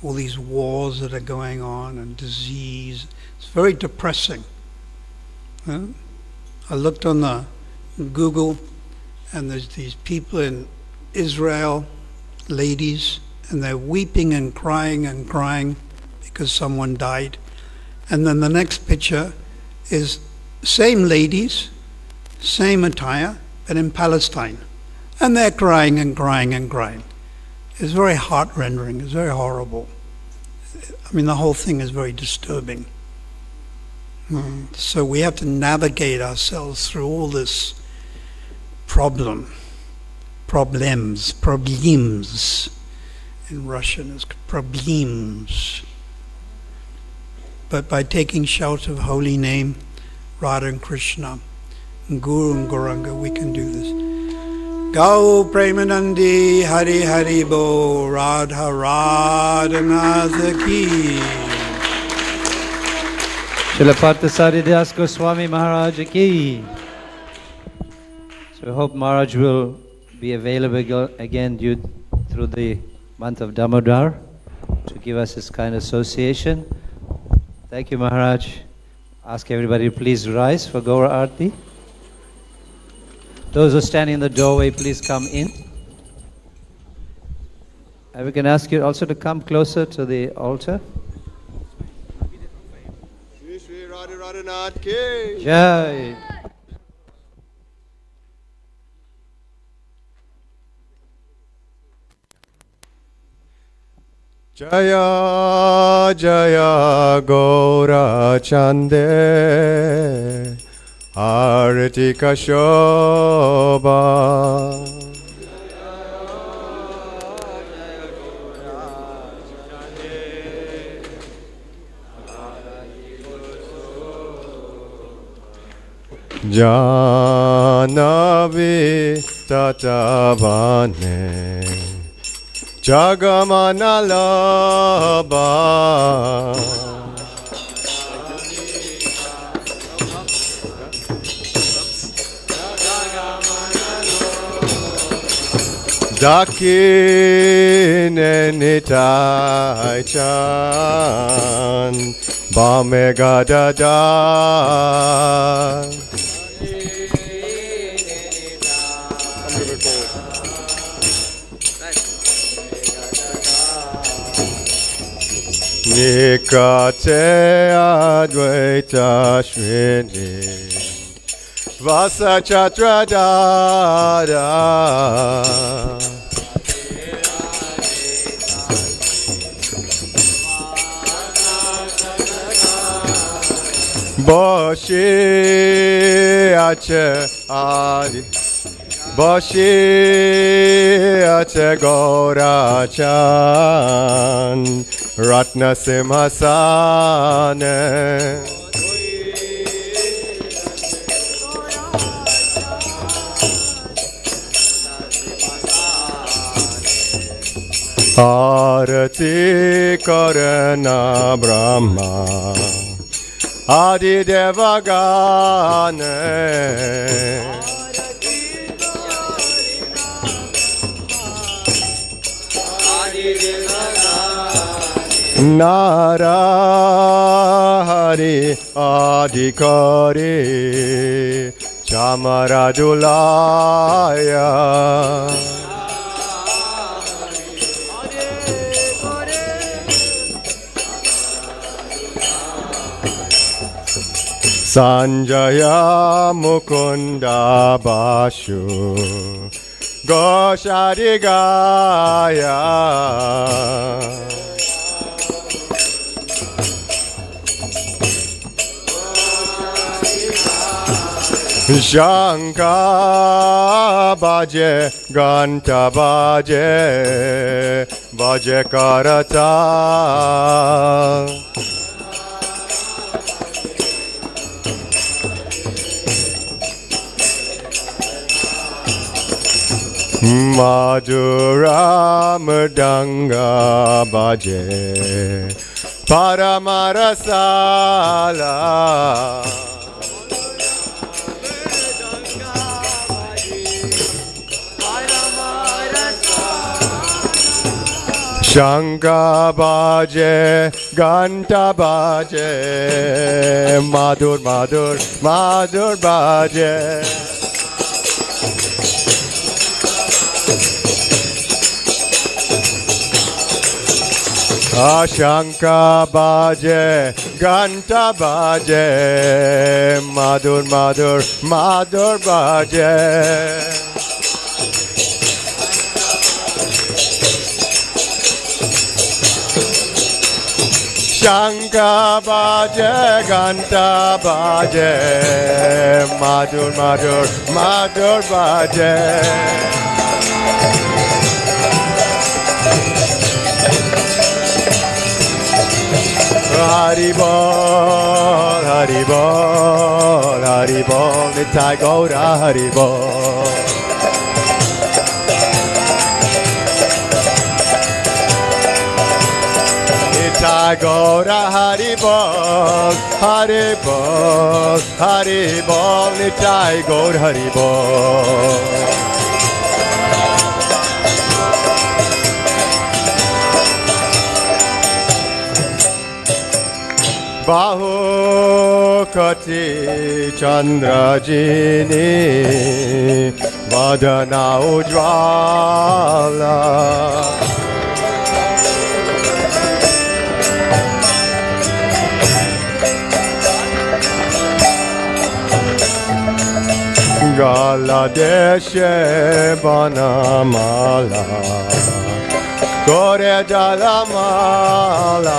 all these wars that are going on and disease. It's very depressing. I looked on the Google and there's these people in Israel, ladies, and they're weeping and crying because someone died. And then the next picture is same ladies, same attire, but in Palestine. And they're crying and crying and crying. It's very heart-rending, it's very horrible. I mean, the whole thing is very disturbing. So we have to navigate ourselves through all this problems. In Russian it's problems. But by taking shelter of holy name, Radha and Krishna, and Guru and Gauranga, we can do this. Gau Premanandi Hari Hari Bo Radha Radhanath Ki. Srila Partha Goswami Maharaj Ki. So I hope Maharaj will be available again through the month of Damodar to give us his kind association. Thank you, Maharaj. Ask everybody to please rise for Gaura Arti. Those who are standing in the doorway, please come in. And we can ask you also to come closer to the altar. Shri Shri Radha Radhanath Ki. Jai. Jaya Jaya Gaura Chande Arati Kashobha. Janavi tatavane Jagamanalabha Dakine nitai chan Bamegadada Nikate Advaita Shrini Vasa Chatra Dada Boshi Ache Adi Boshi Ache Gaurachan Ratna Simhasane Arati Karana Brahma Adi Devagane Narahari Adhikari Chamaradulaya Sanjaya Mukunda Bashu Goshadigaya Shanka Baje Ganta Baje Baje Karata Madhura Mridanga Baje Paramarasala Shanka Baje Ganta Baje Madhur Madhur Madhur Baje Ashanka Baje Ganta Baje Madhur Madhur Madhur Baje Shanka Baje Ganta Baje Madhur Madhur Madhur Baje Hari Bol, Hari Bol, Hari Bol, Nitai Gaura Hari Bol. Nitai Gaura Hari Bol, Hari Bol, Hari Bol, Nitai Gaura Hari Bol. Bahu Kati Chandrajini Vadana Ujvala Gala Deshe Banamala Kore Jalamala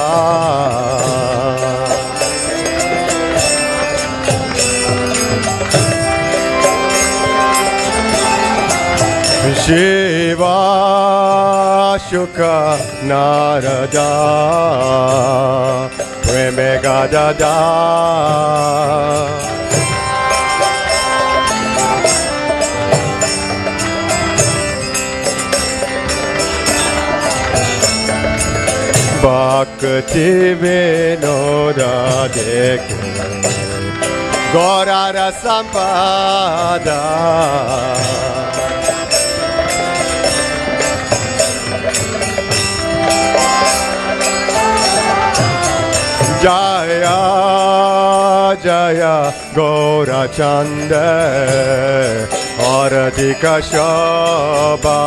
Shiva Shuka Narada Preme Gadada Bhakti Vinoda Dekhe Gaurara Sampada Jaya Jaya Gaura Chanda Aradhika Shobha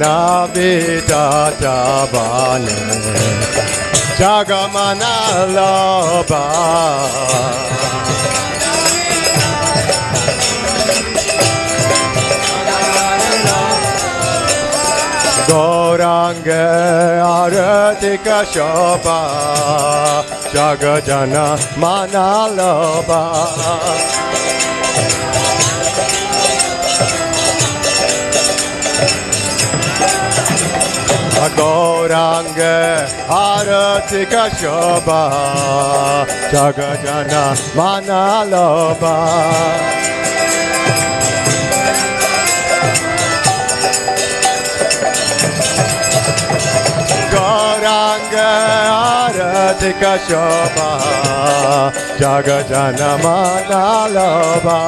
Jana Vidata Bane Jagamana Loba Gauranga Aratika Shobha Jagajana Manaloba Gauranga Aratika Shobha Jagajana Manaloba Gauranga Aratika Shobha Jagajana Manaloba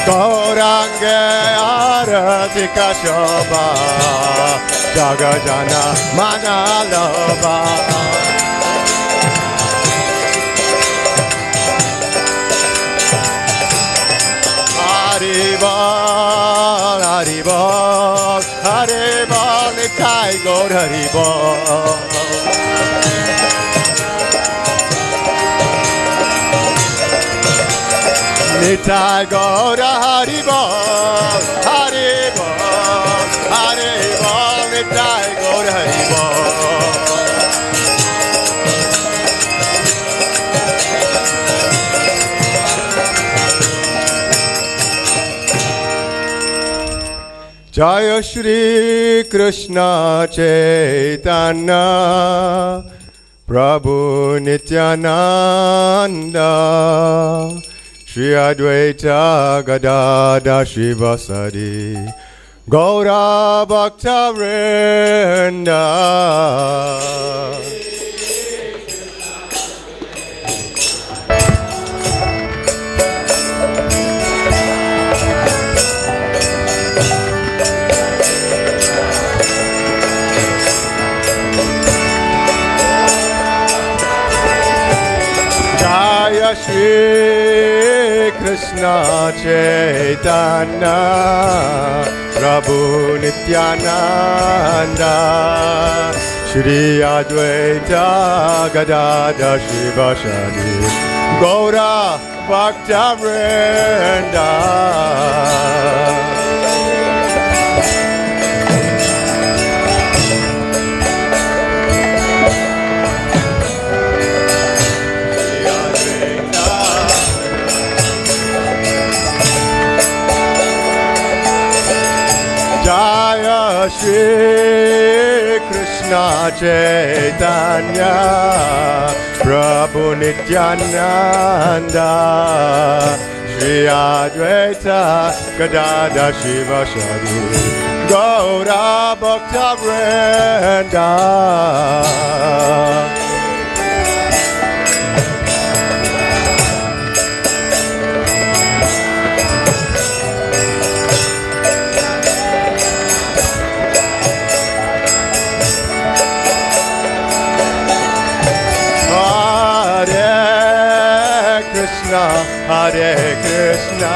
Gauranga Aratika Shobha Jagajana Manaloba Haribol, Haribol, Haribol, Nitai Gaur Haribol Nitai Gaur Haribol, Haribol, Haribol, Nitai Gaur Haribol Jaya Shri Krishna Chaitanya Prabhu Nityananda Shri Advaita Gadada Shivasadi Gaura Bhakta Vrinda Jaya Shri Krishna Chaitanya Prabhu Nityananda Shri Advaita Gadada Shivasadi Gaura Bhakta Vrinda Jaya Shri Krishna Chaitanya Prabhu Nityananda Shri Advaita Gadada Shivasadi Gaura Bhakta Vrinda Hare Krishna,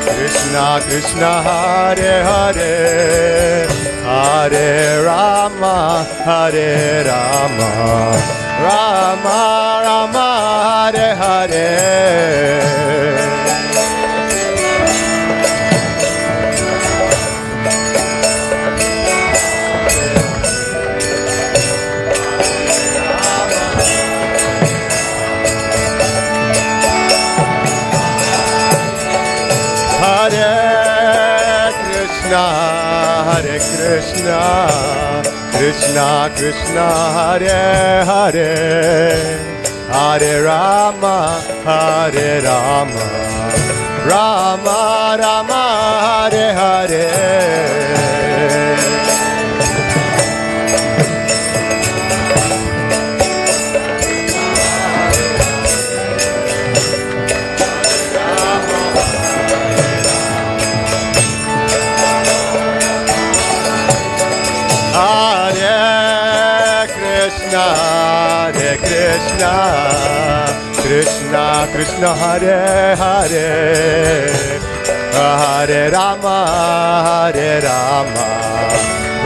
Krishna Krishna Hare Hare, Hare Rama, Hare Rama, Rama Rama Hare Hare. Hare Krishna, Krishna Krishna Hare Hare Hare Rama Hare Rama Rama Rama Hare Hare Hare Krishna, Krishna Krishna Hare Hare, Hare Rama, Hare Rama,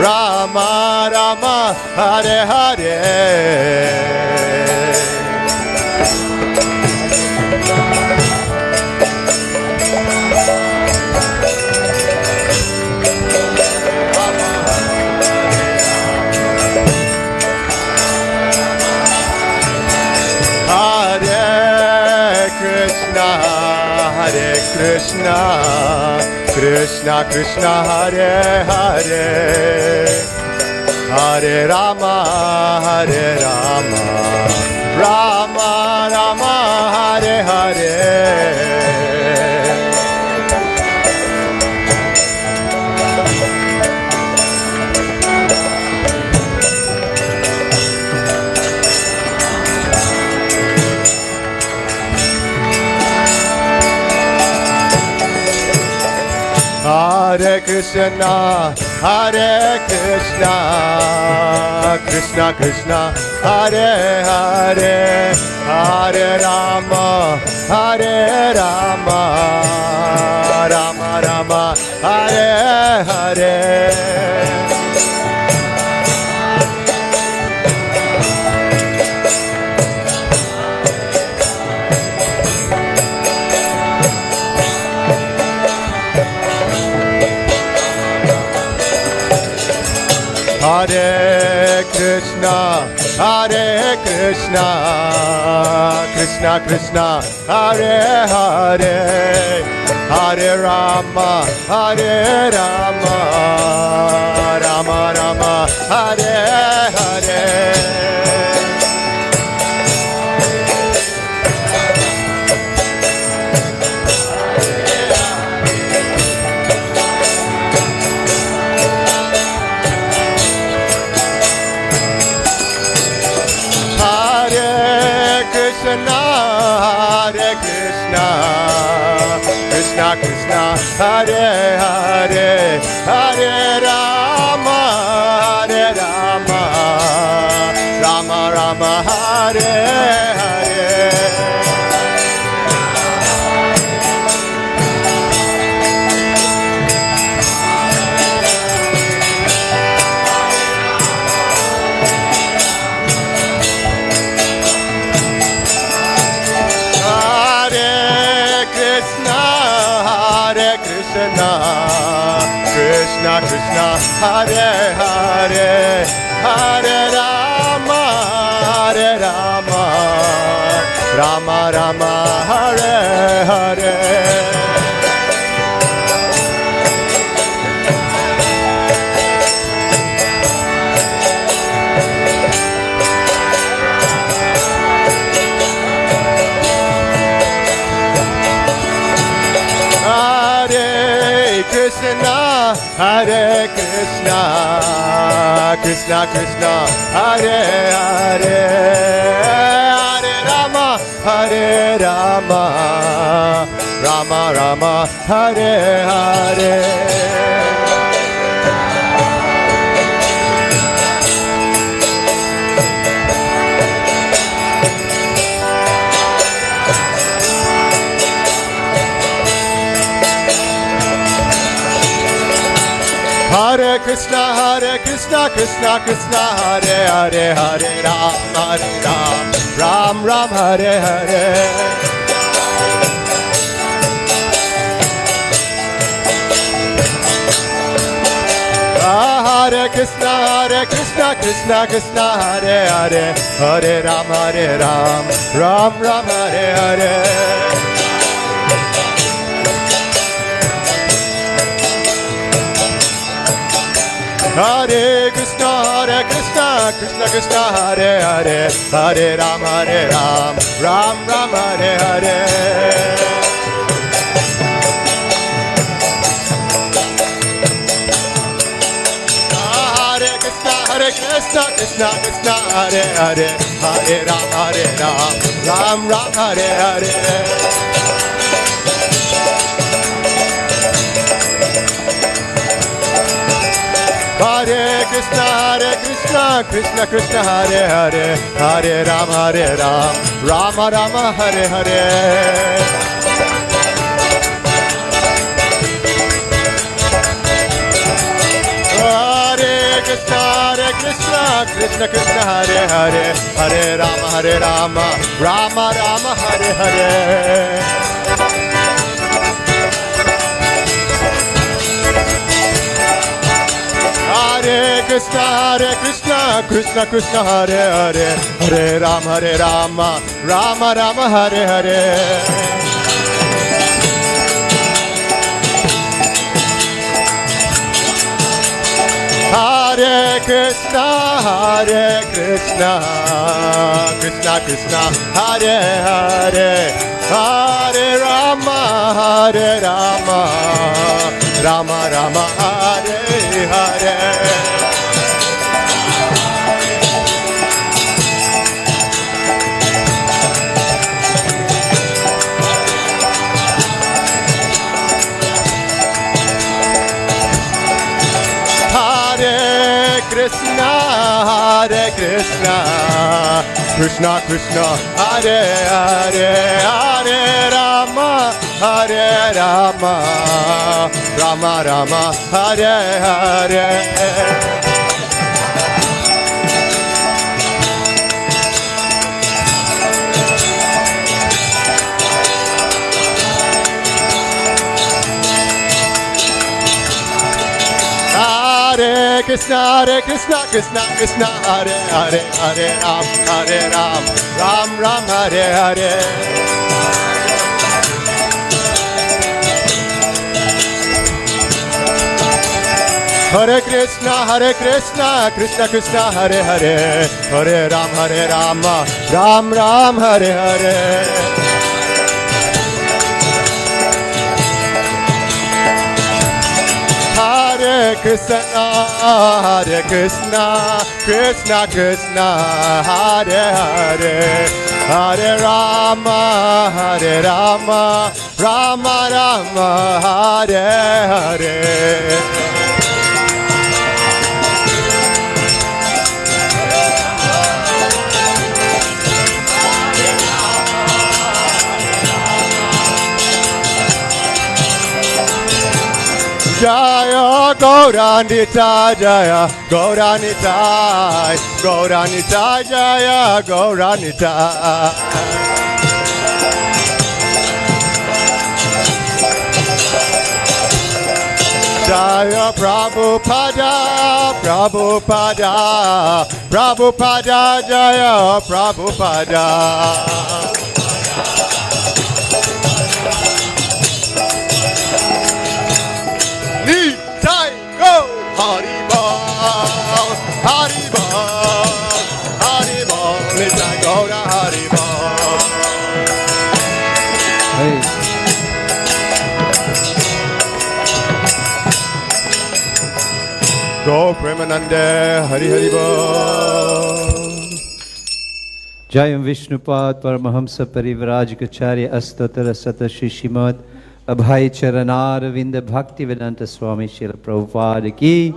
Rama Rama, Hare Hare. Hare Krishna, Krishna Krishna Hare Hare, Hare Rama, Hare Rama, Rama Rama, Hare Hare. Hare Krishna, Hare Krishna, Krishna Krishna, Hare Hare, Hare Rama, Hare Rama, Rama Rama, Hare Hare. Hare Krishna, Hare Krishna, Krishna Krishna, Hare Hare, Hare Rama, Hare Rama, Rama Rama, Hare Hare. Hare Krishna, Krishna Krishna, Hare Hare, Hare Rama, Hare Rama, Rama Rama, Hare Hare. Krishna Krishna Hare Hare Hare Rama Hare Rama Rama Rama Hare Hare. Krishna, Hare Krishna, Krishna Krishna, Hare Hare, Hare Rama, Hare Rama, Rama Rama, Hare Hare. Hare Krishna, Krishna Krishna, Hare Hare, Hare Ram, Ram Ram, Hare Hare. Hare Krishna, Krishna Krishna, Hare Hare, Hare Ram, Ram Ram, Hare Hare. Hare Hare Krishna, Krishna Krishna, Hare Hare, Hare Ram, Ram Ram, Hare Hare. Hare Krishna, Krishna Krishna, Hare Hare, Hare Ram, Ram Ram, Hare Hare. Hare Krishna, Krishna Krishna, Hare Hare, Hare Ram, Ram Ram, Hare Hare. Krishna Krishna, Hare Hare, Hare Rama, Rama Rama, Hare Hare. Hare Krishna, Krishna Krishna, Hare Hare, Hare Rama, Rama Rama, Hare Hare. Hare Krishna, Krishna Krishna, Hare Hare, Hare Rama, Rama Rama, Hare Hare. Hare Krishna, Krishna Krishna, Hare Hare, Hare Rama, Rama Rama, Hare Hare. Hare Krishna, Krishna Krishna, Hare Hare, Hare Ram, Ram Ram, Hare Hare. Hare Krishna, Krishna Krishna, Hare Hare, Hare Ram, Ram Ram, Hare Hare. Hare Krishna, Krishna Krishna, Hare Hare, Hare Rama, Rama Rama, Hare Hare. Jaya Gauranita, Jaya Gauranita, Gauranita, Jaya Gauranita. Jaya Prabhupada, Prabhupada, Prabhupada, Jaya Prabhupada. Hari Bol, Hari Bol, Hari Bol, Nitai Gaura Hari Bol. Hey. Go Premanande, Hari Hari Bol. Jayam Vishnupad Paramahamsa Parivrajgacharya Astottara Sata Shishimad Abhay Charanar Vinda Bhakti Vedanta Swami Srila Prabhupada Ki.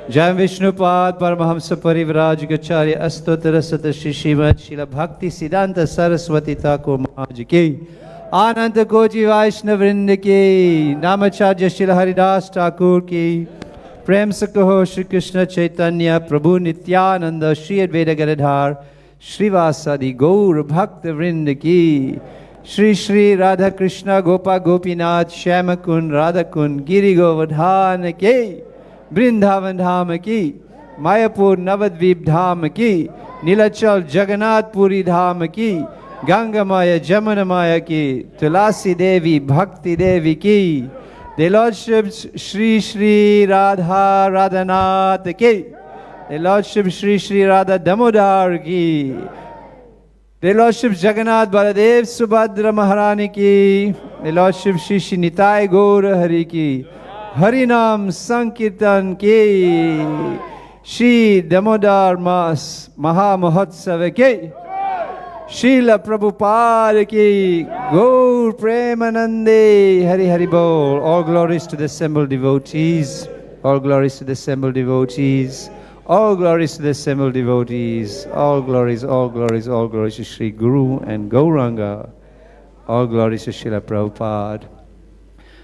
Jayam Vishnupad Paramahamsa Parivrajgacharya Astottara Sata Shishimad Srila Bhakti Siddhanta Saraswati Thakur Maharaj Ki. Ananta Koji Vaishnav Vrinda Ki. Namacharya Srila Haridas Thakur Ki. Prem Sakaho Shri Krishna Chaitanya Prabhu Nityananda Shri Advaita Gadadhar Srivasadi Gaur Bhakta Vrinda Ki. Shri Shri Radha Krishna Gopa Gopinath Shyamakun Radhakun Giri Govardhana Ki. Vrindavan Dham Ki. Mayapur Navadvip Dham Ki. Nilachal Jagannath Puri Dham Ki. Gangamaya Jamunamaya Ki. Tulasi Devi Bhakti Devi Ki. The Lordships Shri Shri Radha Radhanath Ki. Their Lordship Shri Shri Radha Damodar ki. Their Lordship Jagannath Baladev Subhadra Maharani ki. Their Lordship Shri Shri Nitai Gaur Hari ki. Harinam Sankirtan ki. Shri Damodar Mas Maha Mahotsav ki. Srila Prabhupada ki. Gaur Premanande. Hari Hari Bol. All glories to the assembled devotees. All glories to the assembled devotees. All glories to the assembled devotees. All glories, all glories, all glories to Sri Guru and Gauranga. All glories to Srila Prabhupada.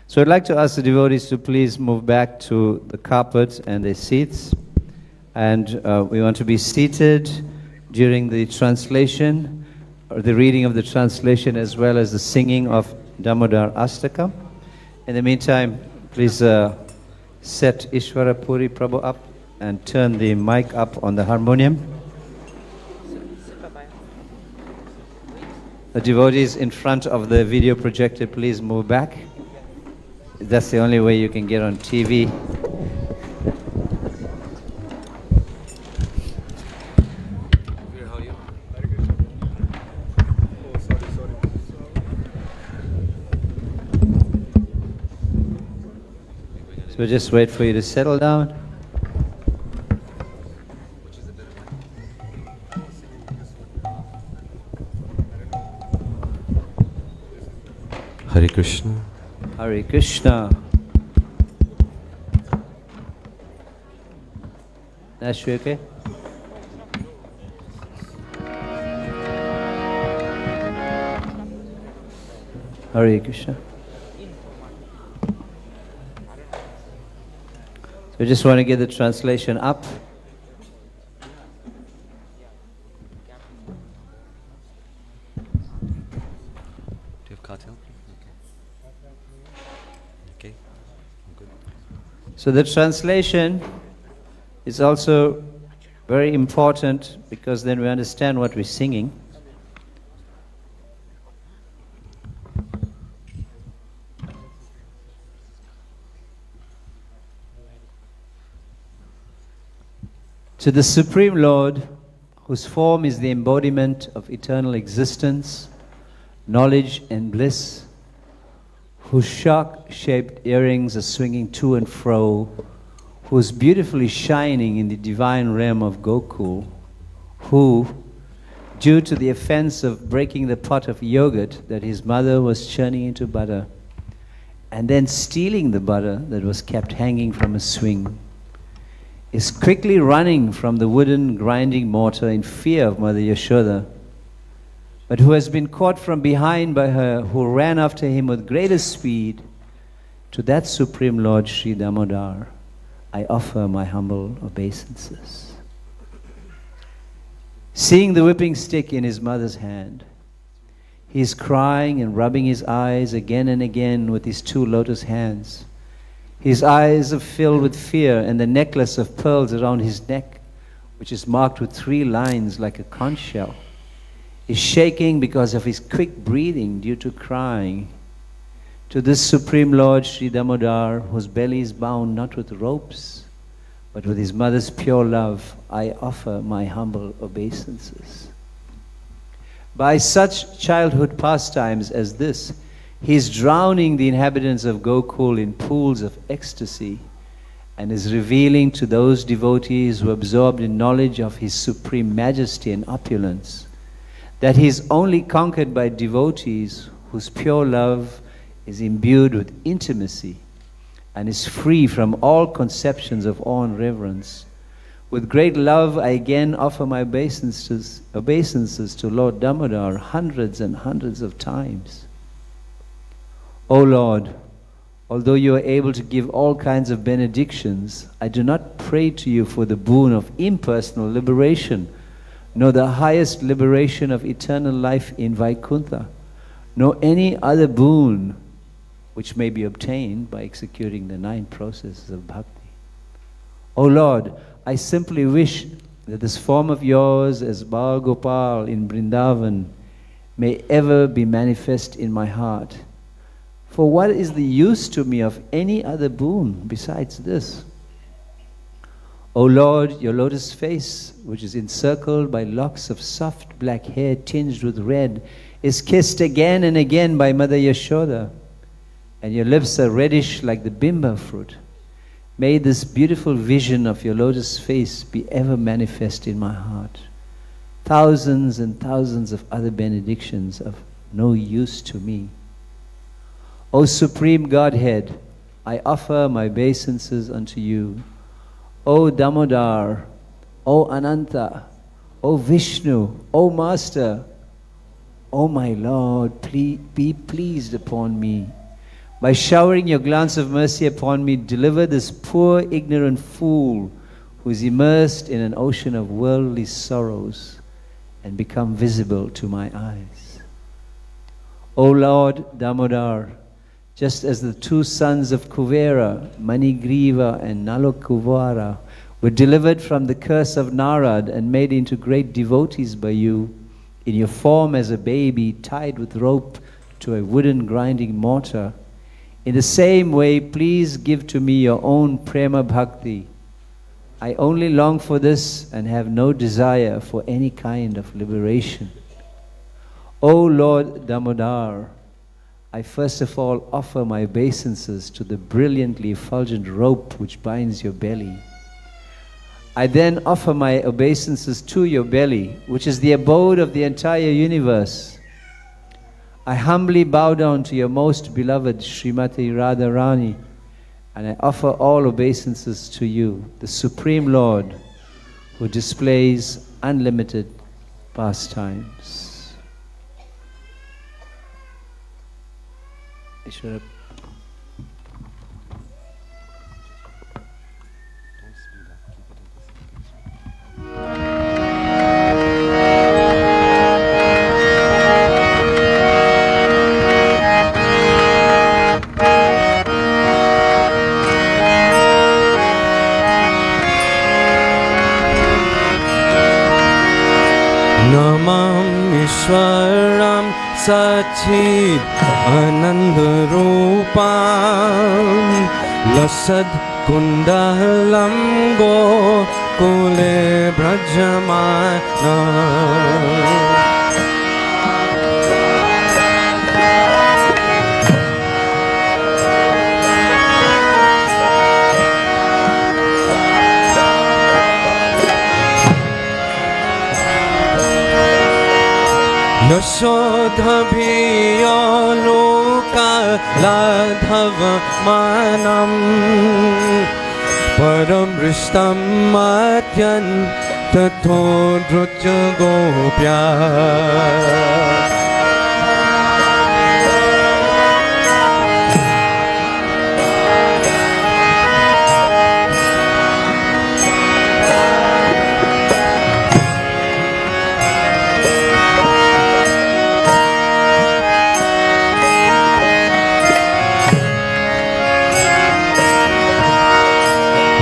So I'd like to ask the devotees to please move back to the carpet and their seats. And we want to be seated during the translation, or the reading of the translation, as well as the singing of Damodar Astakam. In the meantime, please set Ishwara Puri Prabhu up and turn the mic up on the harmonium. The devotees in front of the video projector, please move back. That's the only way you can get on TV. So we'll just wait for you to settle down. Hare Krishna. Hare Krishna. Ashwi, okay? Hare Krishna. So we just want to get the translation up. Do you have cartel? Okay. Good. So the translation is also very important, because then we understand what we're singing. To the Supreme Lord, whose form is the embodiment of eternal existence, knowledge and bliss, whose shark-shaped earrings are swinging to and fro, who is beautifully shining in the divine realm of Gokul, who, due to the offense of breaking the pot of yogurt that his mother was churning into butter, and then stealing the butter that was kept hanging from a swing, is quickly running from the wooden grinding mortar in fear of Mother Yashoda, but who has been caught from behind by her, who ran after him with greater speed, to that Supreme Lord Sri Damodar I offer my humble obeisances. Seeing the whipping stick in his mother's hand, he is crying and rubbing his eyes again and again with his two lotus hands. His eyes are filled with fear, and the necklace of pearls around his neck, which is marked with 3 lines like a conch shell, is shaking because of his quick breathing due to crying. To this Supreme Lord Sri Damodar, whose belly is bound not with ropes, but with his mother's pure love, I offer my humble obeisances. By such childhood pastimes as this, he is drowning the inhabitants of Gokul in pools of ecstasy, and is revealing to those devotees who are absorbed in knowledge of his supreme majesty and opulence, that he is only conquered by devotees whose pure love is imbued with intimacy and is free from all conceptions of awe and reverence. With great love, I again offer my obeisances to Lord Damodar hundreds and hundreds of times. O Lord, although you are able to give all kinds of benedictions, I do not pray to you for the boon of impersonal liberation, nor the highest liberation of eternal life in Vaikuntha, nor any other boon which may be obtained by executing the 9 processes of bhakti. O Lord, I simply wish that this form of yours as Bal Gopal in Vrindavan may ever be manifest in my heart. For what is the use to me of any other boon besides this? O Lord, your lotus face, which is encircled by locks of soft black hair tinged with red, is kissed again and again by Mother Yashoda, and your lips are reddish like the bimba fruit. May this beautiful vision of your lotus face be ever manifest in my heart. Thousands and thousands of other benedictions of no use to me. O Supreme Godhead, I offer my obeisances unto you. O Damodar, O Ananta, O Vishnu, O Master, O my Lord, be pleased upon me. By showering your glance of mercy upon me, deliver this poor ignorant fool who is immersed in an ocean of worldly sorrows and become visible to my eyes. O Lord Damodar, just as the two sons of Kuvera, Manigriva and Nalokuvara, were delivered from the curse of Narad and made into great devotees by you, in your form as a baby tied with rope to a wooden grinding mortar, in the same way, please give to me your own prema bhakti. I only long for this and have no desire for any kind of liberation. O Lord Damodar, I first of all offer my obeisances to the brilliantly effulgent rope which binds your belly. I then offer my obeisances to your belly, which is the abode of the entire universe. I humbly bow down to your most beloved Srimati Radharani, and I offer all obeisances to you, the Supreme Lord, who displays unlimited pastimes. Ishvara. Namamishwaram Sachid Anandarupam Lasad Kundalam Go Kule Brajamana Yashodhabhiyaloka ladhav manam param rishtam matyan tatho drutya gopya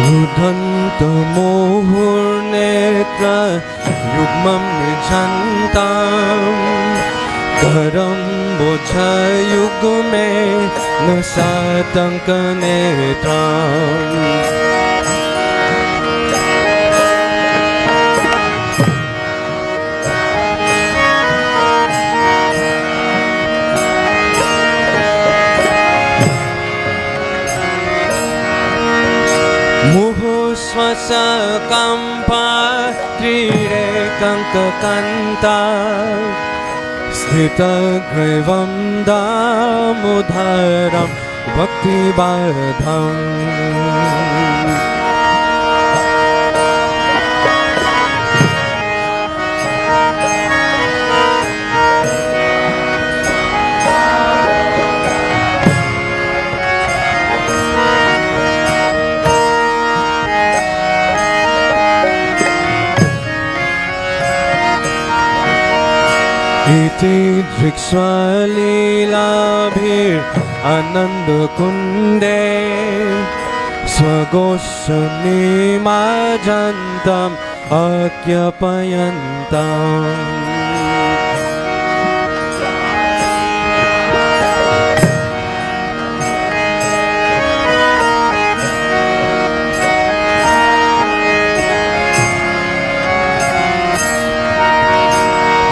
Rudhanta mohurnetra yugmam nijantam karam bocha yugme nasatanka netram Muhuswasa kampa trire kanka kanta Sthita grivam damodharam bhakti badham Iti driksvalilabhir anand kunde swagoshani majantam akyapayantam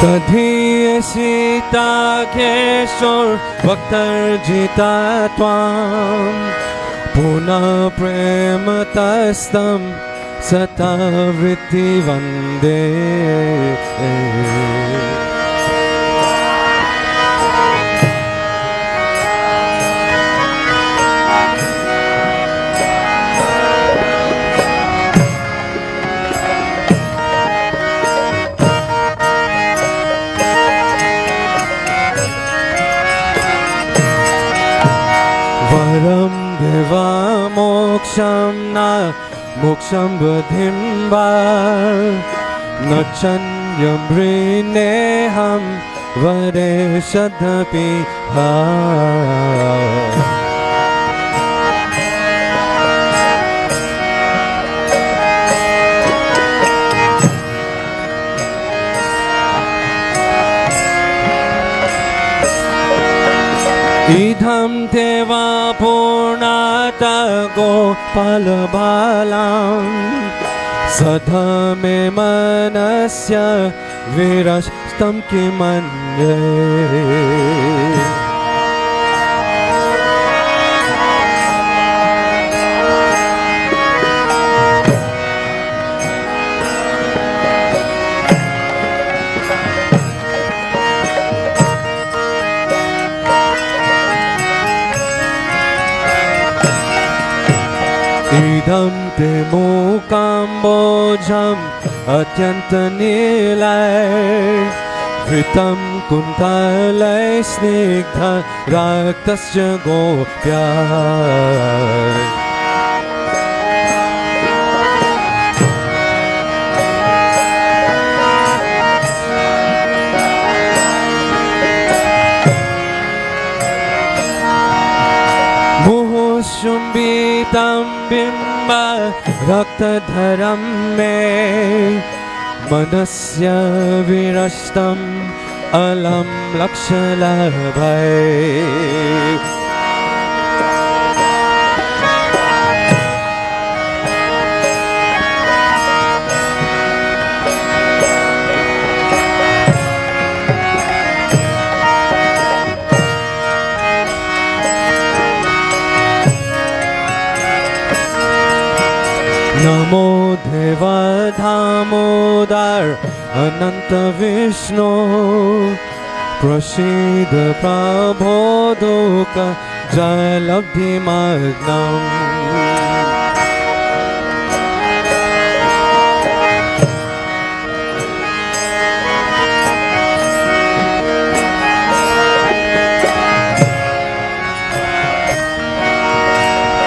तदीय सीताकेशोर भक्तर्जिता त्वां पुनः प्रेम तस्तं सतावृत्ति वन्दे वरं देवा मोक्षं न मोक्षं बुद्धिं वा न चन्द्रमृणेऽहं वरे शतपि इदं देवा पूर्णाता गोपालबालां सदा मे मनस्य विरस्तं किमन्ये इदं ते मूकाम्बोजम् अत्यन्तनीलैर्वृतं कुन्तलैः स्निग्ध रक्तस्य गोप्या शुम्बितं बिम्ब रक्तधरं मे मनस्य विरस्तम् अलं लक्ष्यलभै नमो देवा दामोदर अनंत विष्णु प्रसीद प्रभो दुःख जलब्धिमग्नम्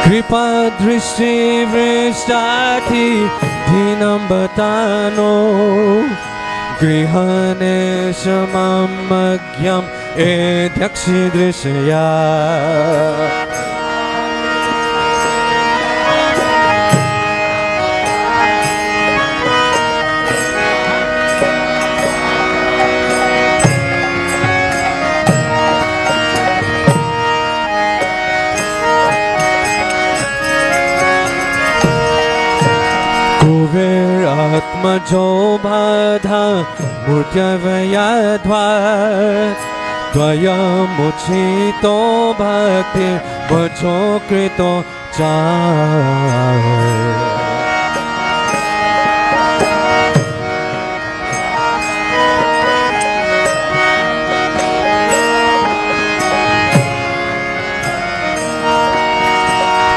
कृपा दृष्टि वृष्टाति दीनं बतानो गृहणे सममज्ञम् एध्यक्षि दृश्या आत्मजो बाधा मूर्त्यवयध्वात् त्वयमुचितो भक्ति वचो कृतो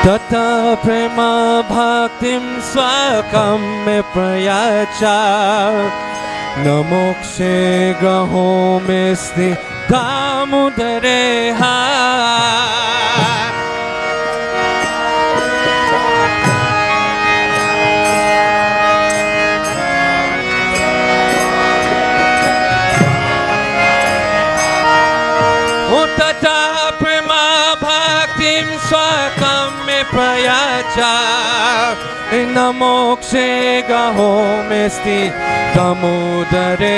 तथा प्रेम भक्तिं स्वकं मे प्रयाच न मोक्षे ग्रहो मेस्ति दामोदरे तथा प्रेम भक्तिं स्वकं प्रयाच न मोक्षे गहो मेस्ति दामोदरे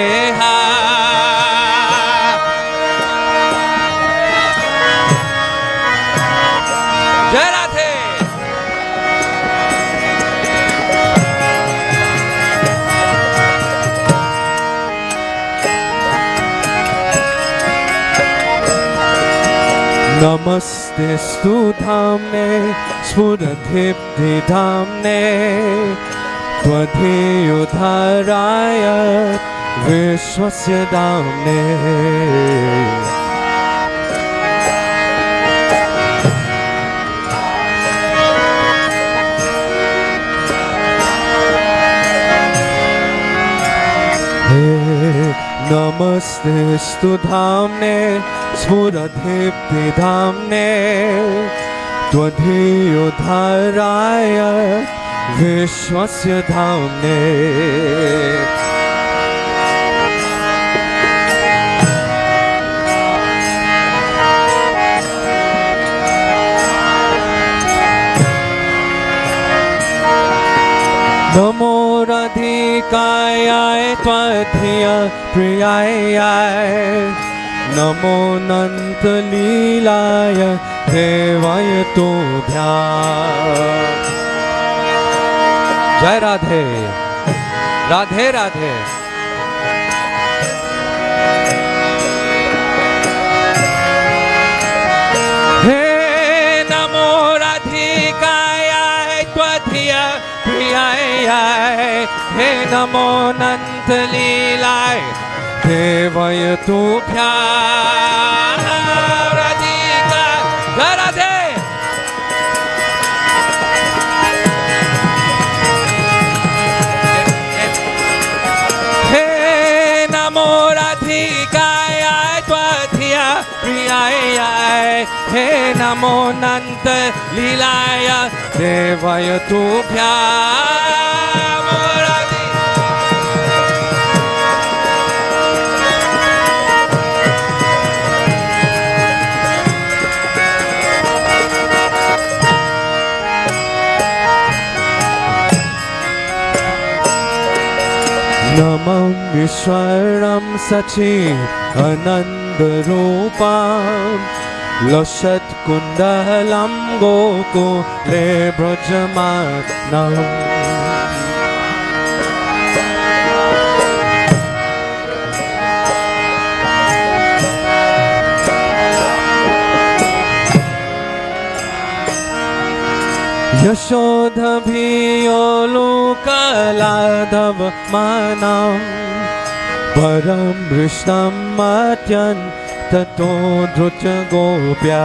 जय राधे। नमस्तेस्तु धाम्ने स्फुरदीप्तिधाम्ने त्वदीयोद्धाराय विश्वस्य धाम्ने नमस्तेस्तु धाम्ने स्फुरदीप्तिधाम्ने त्वदीयोद्धाराय विश्वस्य धाम्ने नमो राधिकाय त्वदीय प्रियाय नमो नन्तलीलाय देवाय तुभ्याम् जय राधे राधे राधे हे नमो राधिकाय त्वदीय प्रियाय हे नमो नन्तलीलाय देवाय तुभ्याम् राधिका जय राधे हे नमो राधिकाय त्वदीय प्रियाय हे नमो नन्तलीलाय देवाय तुभ्याम् नमं ईश्वरं सच्चिदानन्दरूपं लसत्कुण्डलं गोकुले व्रजमानम् यशोधभियोलुकलाधवमानं परं कृष्णम् अत्यन्ततो धृत Gopya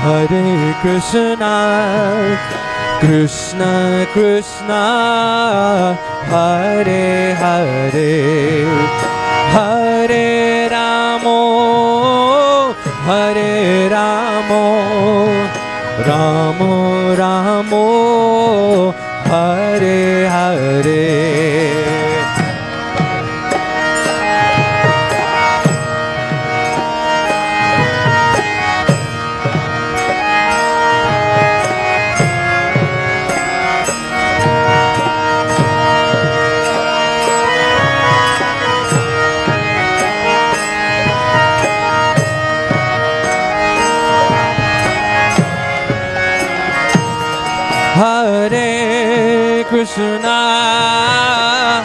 Hare Krishna, Krishna Krishna, Hare Hare, Hare Ramo, Hare Ramo, Ramo Ramo, Hare Hare.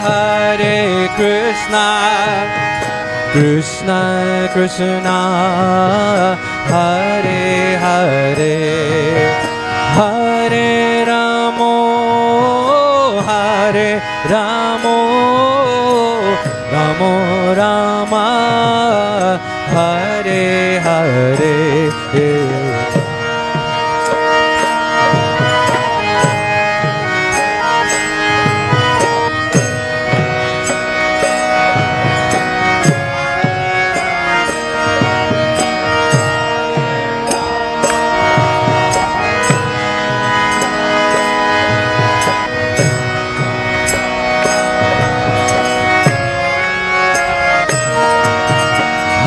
Hare Krishna, Krishna Krishna, Hare Hare, Hare Ramo, Hare Ramo, Ramo Rama, Hare Hare.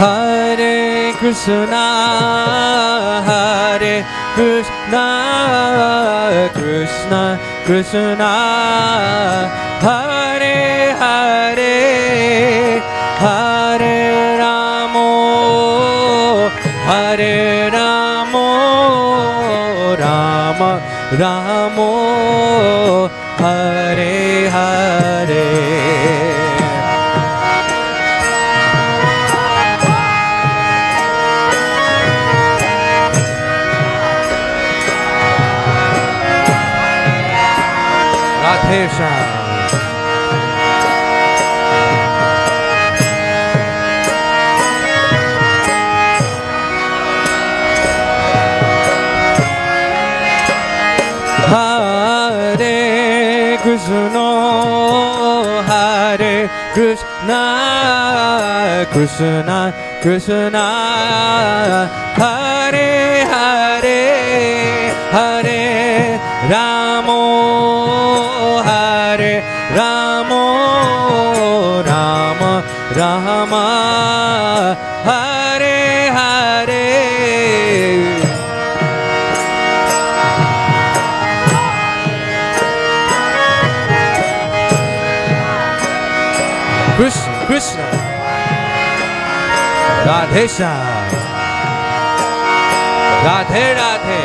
Hare Krishna, Hare Krishna, Krishna Krishna, Hare Hare, Hare Ramo, Rama Ramo Hare Hare Radhe Shyam Hare Krishna Hare Krishna Krishna Krishna Hare Hare Hare Ramo Hare Ramo Rama Rama Hare Hare Krishna, Krishna, Radhe Shyam, Radhe Radhe,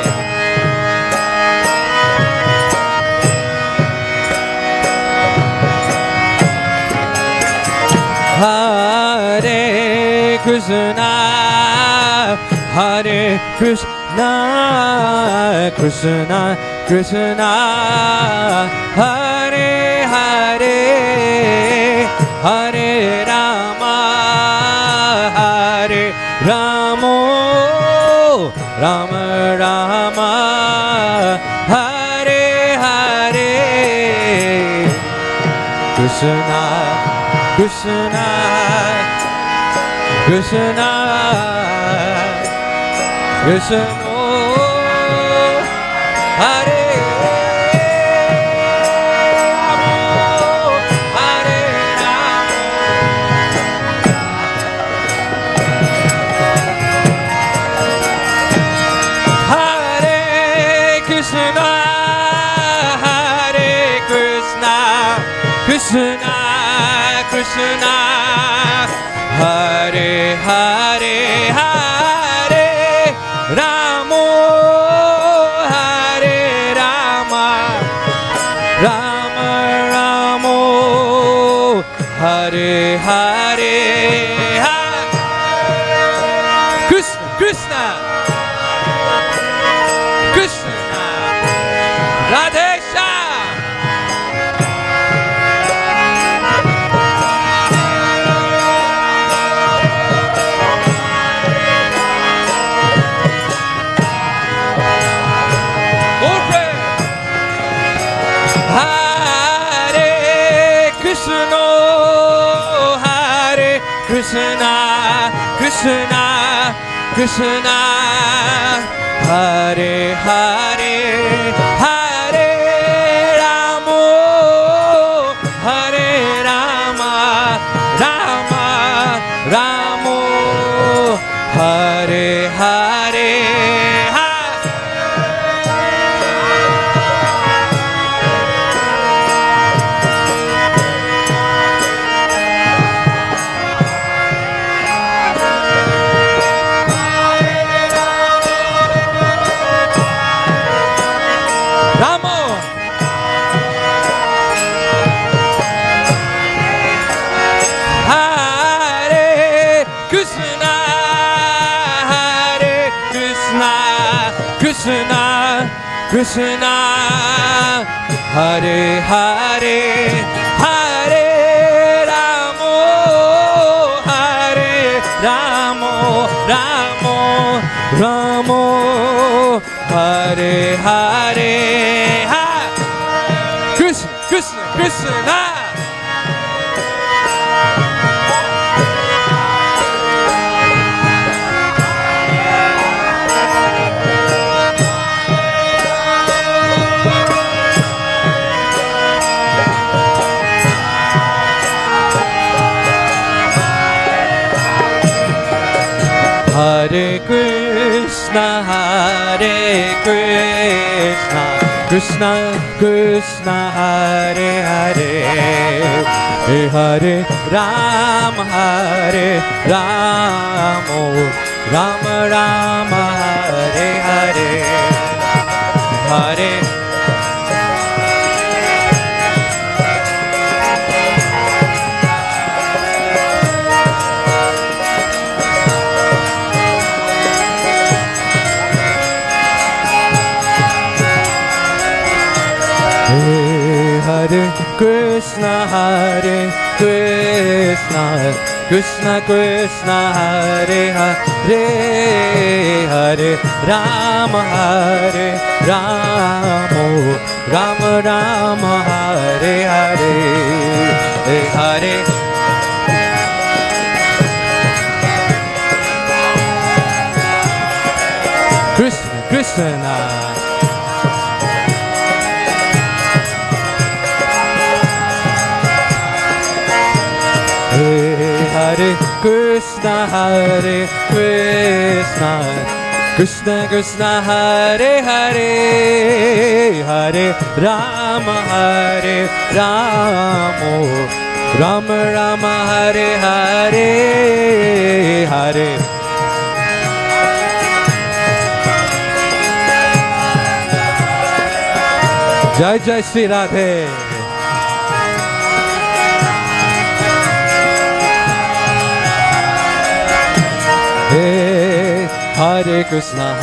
Hare Krishna, Hare Krishna, Krishna, Krishna, Hare Hare. Hare Rama, Hare Ramo, Rama Rama, Hare Hare. Krishna, Krishna, Krishna, Krishna, Hare. Krishna, Krishna, Hare Hare, Hare Ramo, Hare Rama, Rama Ramo, Hare Hare, Krishna, Krishna, Krishna, Radhe Shyam. Krishna, Krishna, Krishna, Hare Hare, Hare Ramo, Hare Rama, Rama Ramo, Hare Hare. Krishna, Krishna, Hare Hare, Hare Ramo, Hare Ramo, Ramo, Ramo, Hare Hare, Krishna, Krishna, Krishna. Hare Krishna, Hare Krishna, Krishna Krishna, Hare Hare, Hare Rama, Hare Rama, Rama Rama, Hare Hare, Hare Krishna Hare Krishna Krishna Krishna Hare Hare Hare Rama Hare Rama Rama Rama Hare Hare Hare Krishna Krishna Hare Krishna Hare Krishna Krishna Krishna Hare Hare Hare Rama Hare Rama Rama Rama Hare Hare Hare Jai Jai Shri Radhe Hare Krishna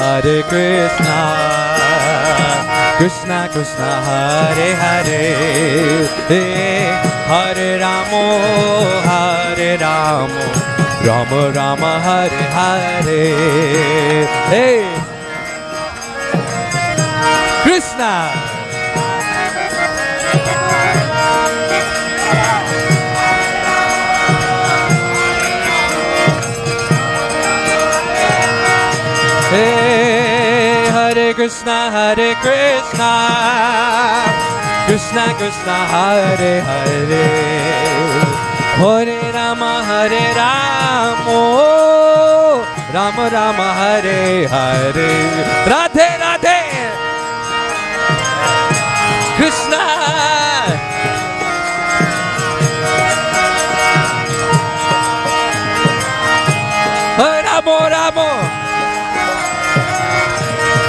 Krishna Krishna Hare Hare Hare Ramo Rama Rama Hare Hare Krishna Hare Krishna Krishna Krishna Hare Hare Hare Rama Rama Rama Hare Hare Radhe Radhe Krishna Ramo Ramo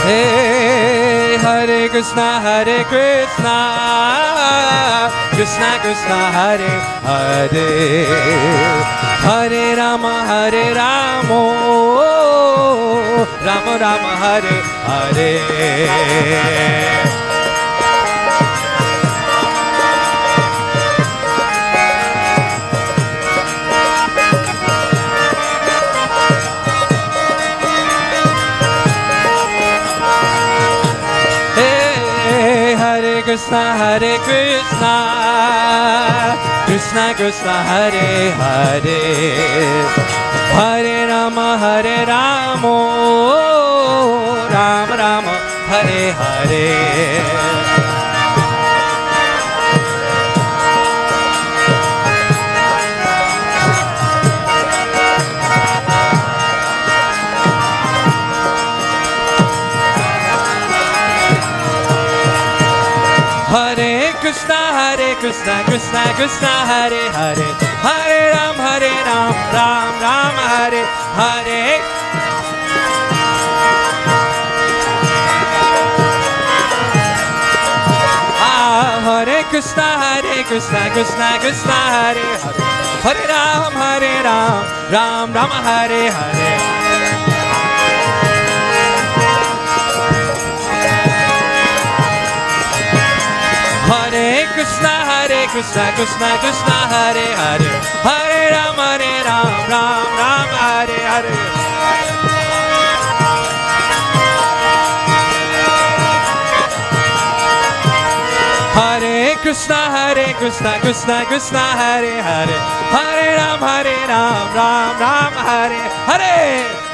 Hey, Hare Krishna Krishna Krishna Hare Hare Hare Rama Rama Rama Hare Hare Krishna Krishna Krishna Hare Hare Hare Rama Rama Rama Hare Hare Krishna Krishna Hare Hare Hare Ram Ram Ram Hare Hare Hare Krishna Krishna Krishna Hare Hare Hare Ram Ram Ram Hare Hare Hare Krishna Krishna Hare Hare Hare Ram Ram Ram Hare Hare Hare Krishna Krishna Hare Hare Hare Ram Ram Hare Hare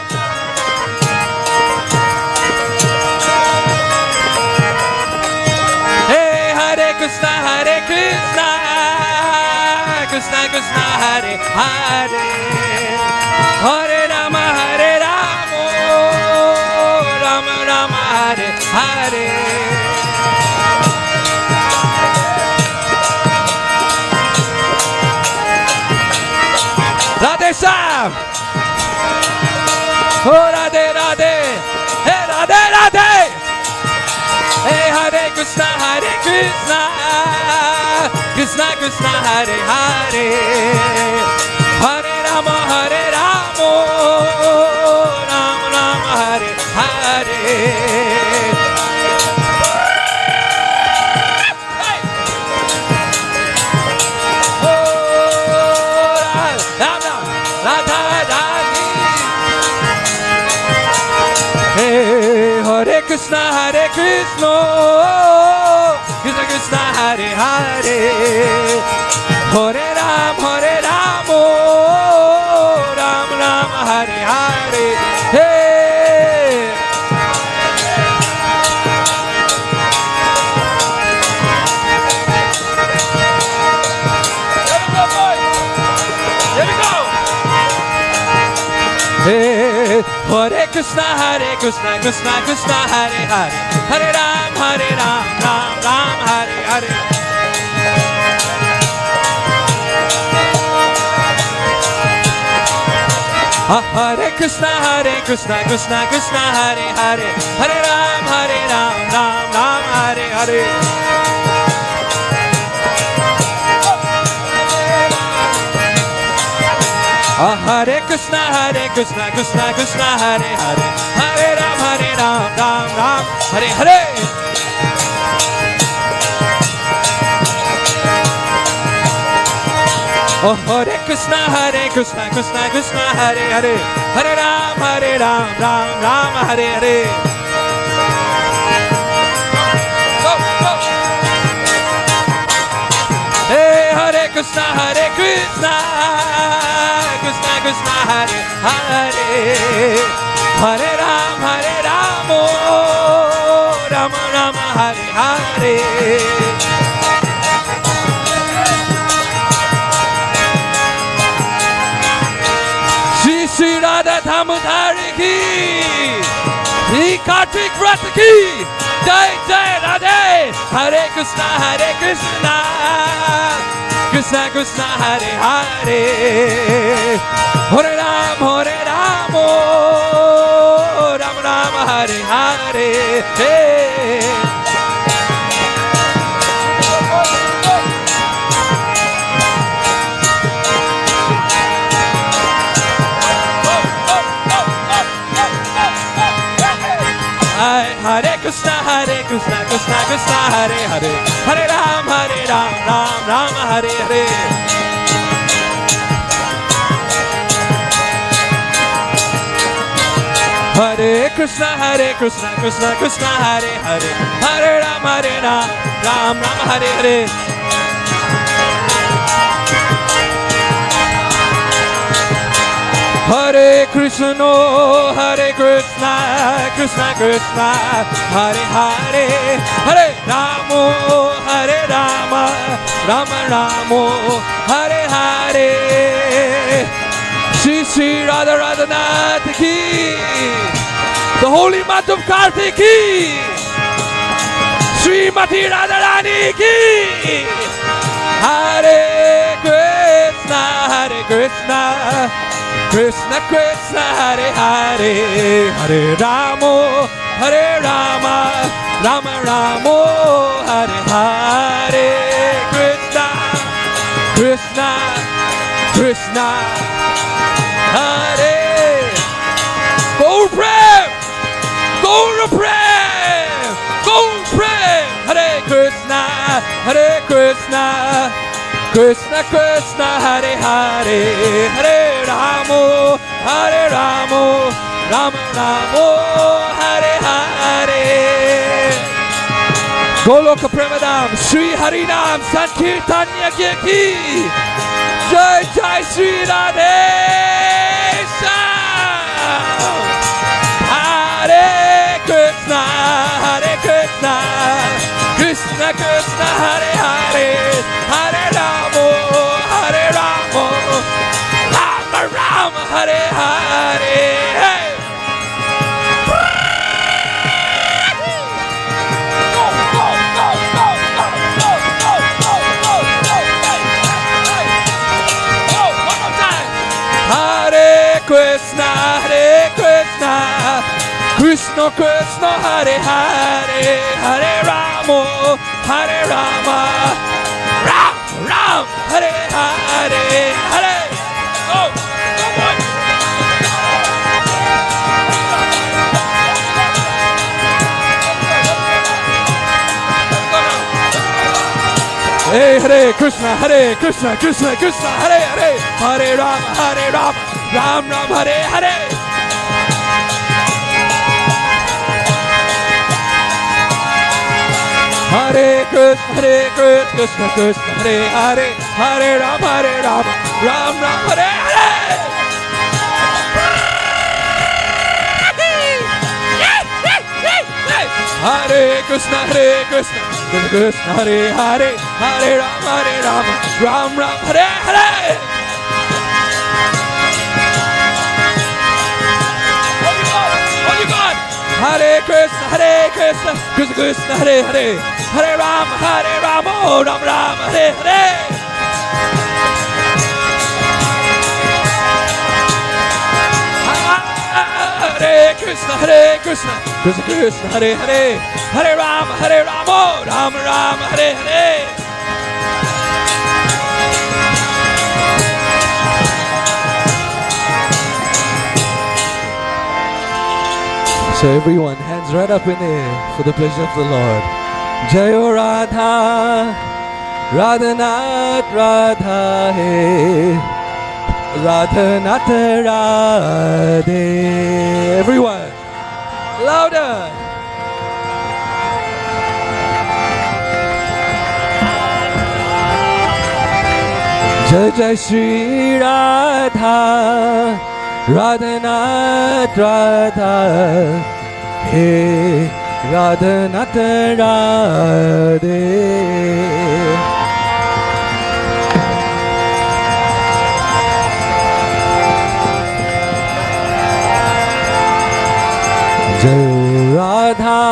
Krishna Krishna Hare Hare Hare Rama Rama Rama Hare Hare Radhe Shyam Oh Radhe Radhe Hey Radhe Radhe Hey Hare Krishna Krishna Krishna Hare Hare Hare Rama Rama Rama Hare Hare Krishna, Hare Krishna, Krishna Krishna, Hare Hare, Hare Ram, Ram Ram, Hare Hare. Hey. Here we go. Hey, Hare Krishna, Krishna Krishna, Hare Hare, Hare Ram, Ram Ram, Hare Hare. Hare Krishna, Krishna Krishna, Hare Hare, Hare Ram, Ram Ram, Hare Hare. Hare Krishna, Krishna Krishna, Hare Hare, Hare Ram, Ram Ram, Hare Hare. Oh, Hare Krishna, Krishna Krishna, Hare Hare, Hare Ram, Ram Ram, Hare Hare. Go, go. Hey, Hare Krishna, Krishna Krishna, Hare Hare, Hare Ram, Ram Ram, Hare Hare. Shri Radha Damodari ki, Shri Kartik Vrata ki, Jai Jai Radhe, Hare Krishna, Krishna Krishna, Hare Hare, Hare Ram, Ram Ram, Hare Hare. Hey. Hare Krishna, Krishna Krishna, Hare Hare, Hare Ram, Ram Ram, Hare Hare. Hare Krishna, Krishna Krishna, Hare Hare, Hare Ram, Ram Ram, Hare Hare. Hare Krishna, Krishna Krishna, Hare Hare, Hare Rama, Rama Rama, Hare Hare. Shri Radha Radhanath ki, the holy month of Kartik ki, Srimati Radharani ki. Hare Krishna, Krishna Krishna, Hare Hare, Hare Rama, Rama Rama, Hare Hare. Krishna Krishna Krishna, Hare. Gaur Prem, Hare Krishna, Krishna Krishna, Hare Hare, Hare Rama, Rama Rama, Hare Hare. Goloka Premadam, Shri Harinam Sankirtan Yagya ki, Jai Jai Shri Radhe Shyam. Hare Krishna, Krishna Krishna, Hare Hare, Hare Rama, Rama Rama, Hare Hare. Hey. Krishna, Krishna Krishna, Hare Hare, Hare Rama, Ram Ram, Hare Hare, Hare. Go, go boy. Hey, Hare Krishna, Krishna Krishna, Hare Hare, Hare Rama, Ram Ram, Hare Hare. Hare Krishna, Krishna Krishna, Hare Hare, Hare Rama, Ram Ram, Hare Hare. Hare Krishna, Krishna Krishna, Hare Hare, Hare Rama, Ram Ram, Hare Hare. All you got. Hare Krishna, Krishna Krishna, Hare Hare, Hare Rama, oh Ram Ram, Hare Hare. Hare Krishna, Krishna Krishna, Hare Hare, Hare Rama, oh Ram Ram, Hare Hare. So everyone, hands right up in the air for the pleasure of the Lord. Jayo Radha, Radhanath Radha He, Radhanath Radhe. Everyone, louder. Jai Jai Shri Radha, Radhanath Radha, He Radhanath Radhe. Jai Radha,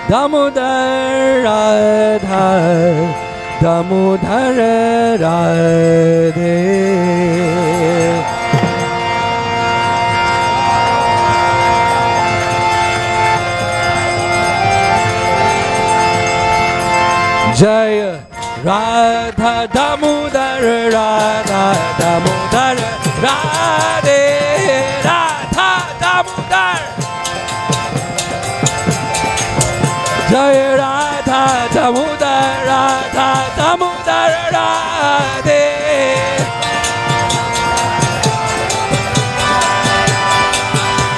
Damodar Radha, Damodar Radhe. Jai Radha, Damodar Radha, Damodar Radhe, Radha Damodar. Jai Radha, Damodar Radha, Damodar Radhe.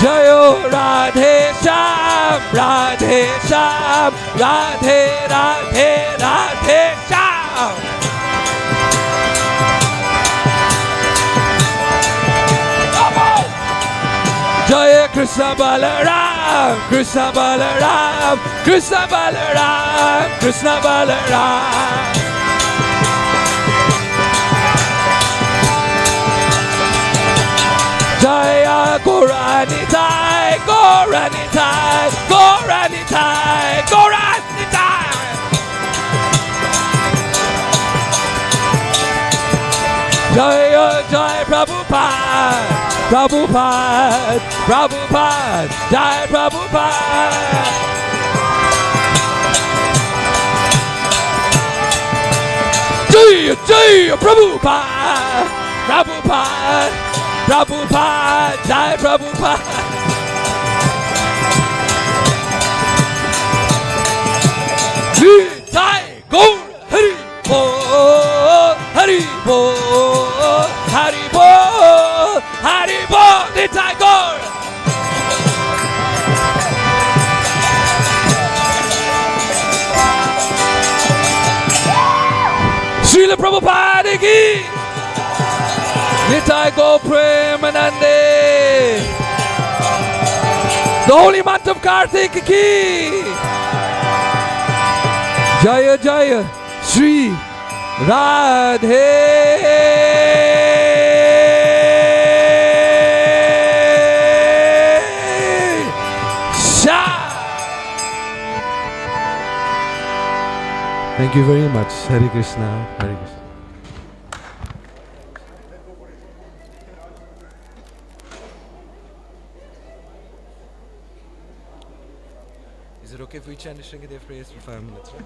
Jayo Radhe Shyam, Radhe Shyam, Radhe Radhe Radhe Shyam. Jaya Krishna Balaram, Krishna Balaram, Krishna Balaram, Krishna Balaram. Jaya Goranitai, Goranitai, Goranitai, Goranitai. Jaya Jai Prabhupada, Prabhupada, Prabhupada, Jai Prabhupada. Jai Jai Prabhupada, Prabhupada. Prabhupada, Jai Prabhupada. Jai Gaur, Hari Bol, Hari Bol, Hari Bol, Hari Bol, Jai Gaur. Srila Prabhupada ki Nitai Go Premanande. The holy month of Kartik ki Jaya Jaya Shri Radhe Sha. Thank you very much. Hare Krishna, Hare Krishna. Is it okay if we chant the Shringadev prayers for 5 minutes, right?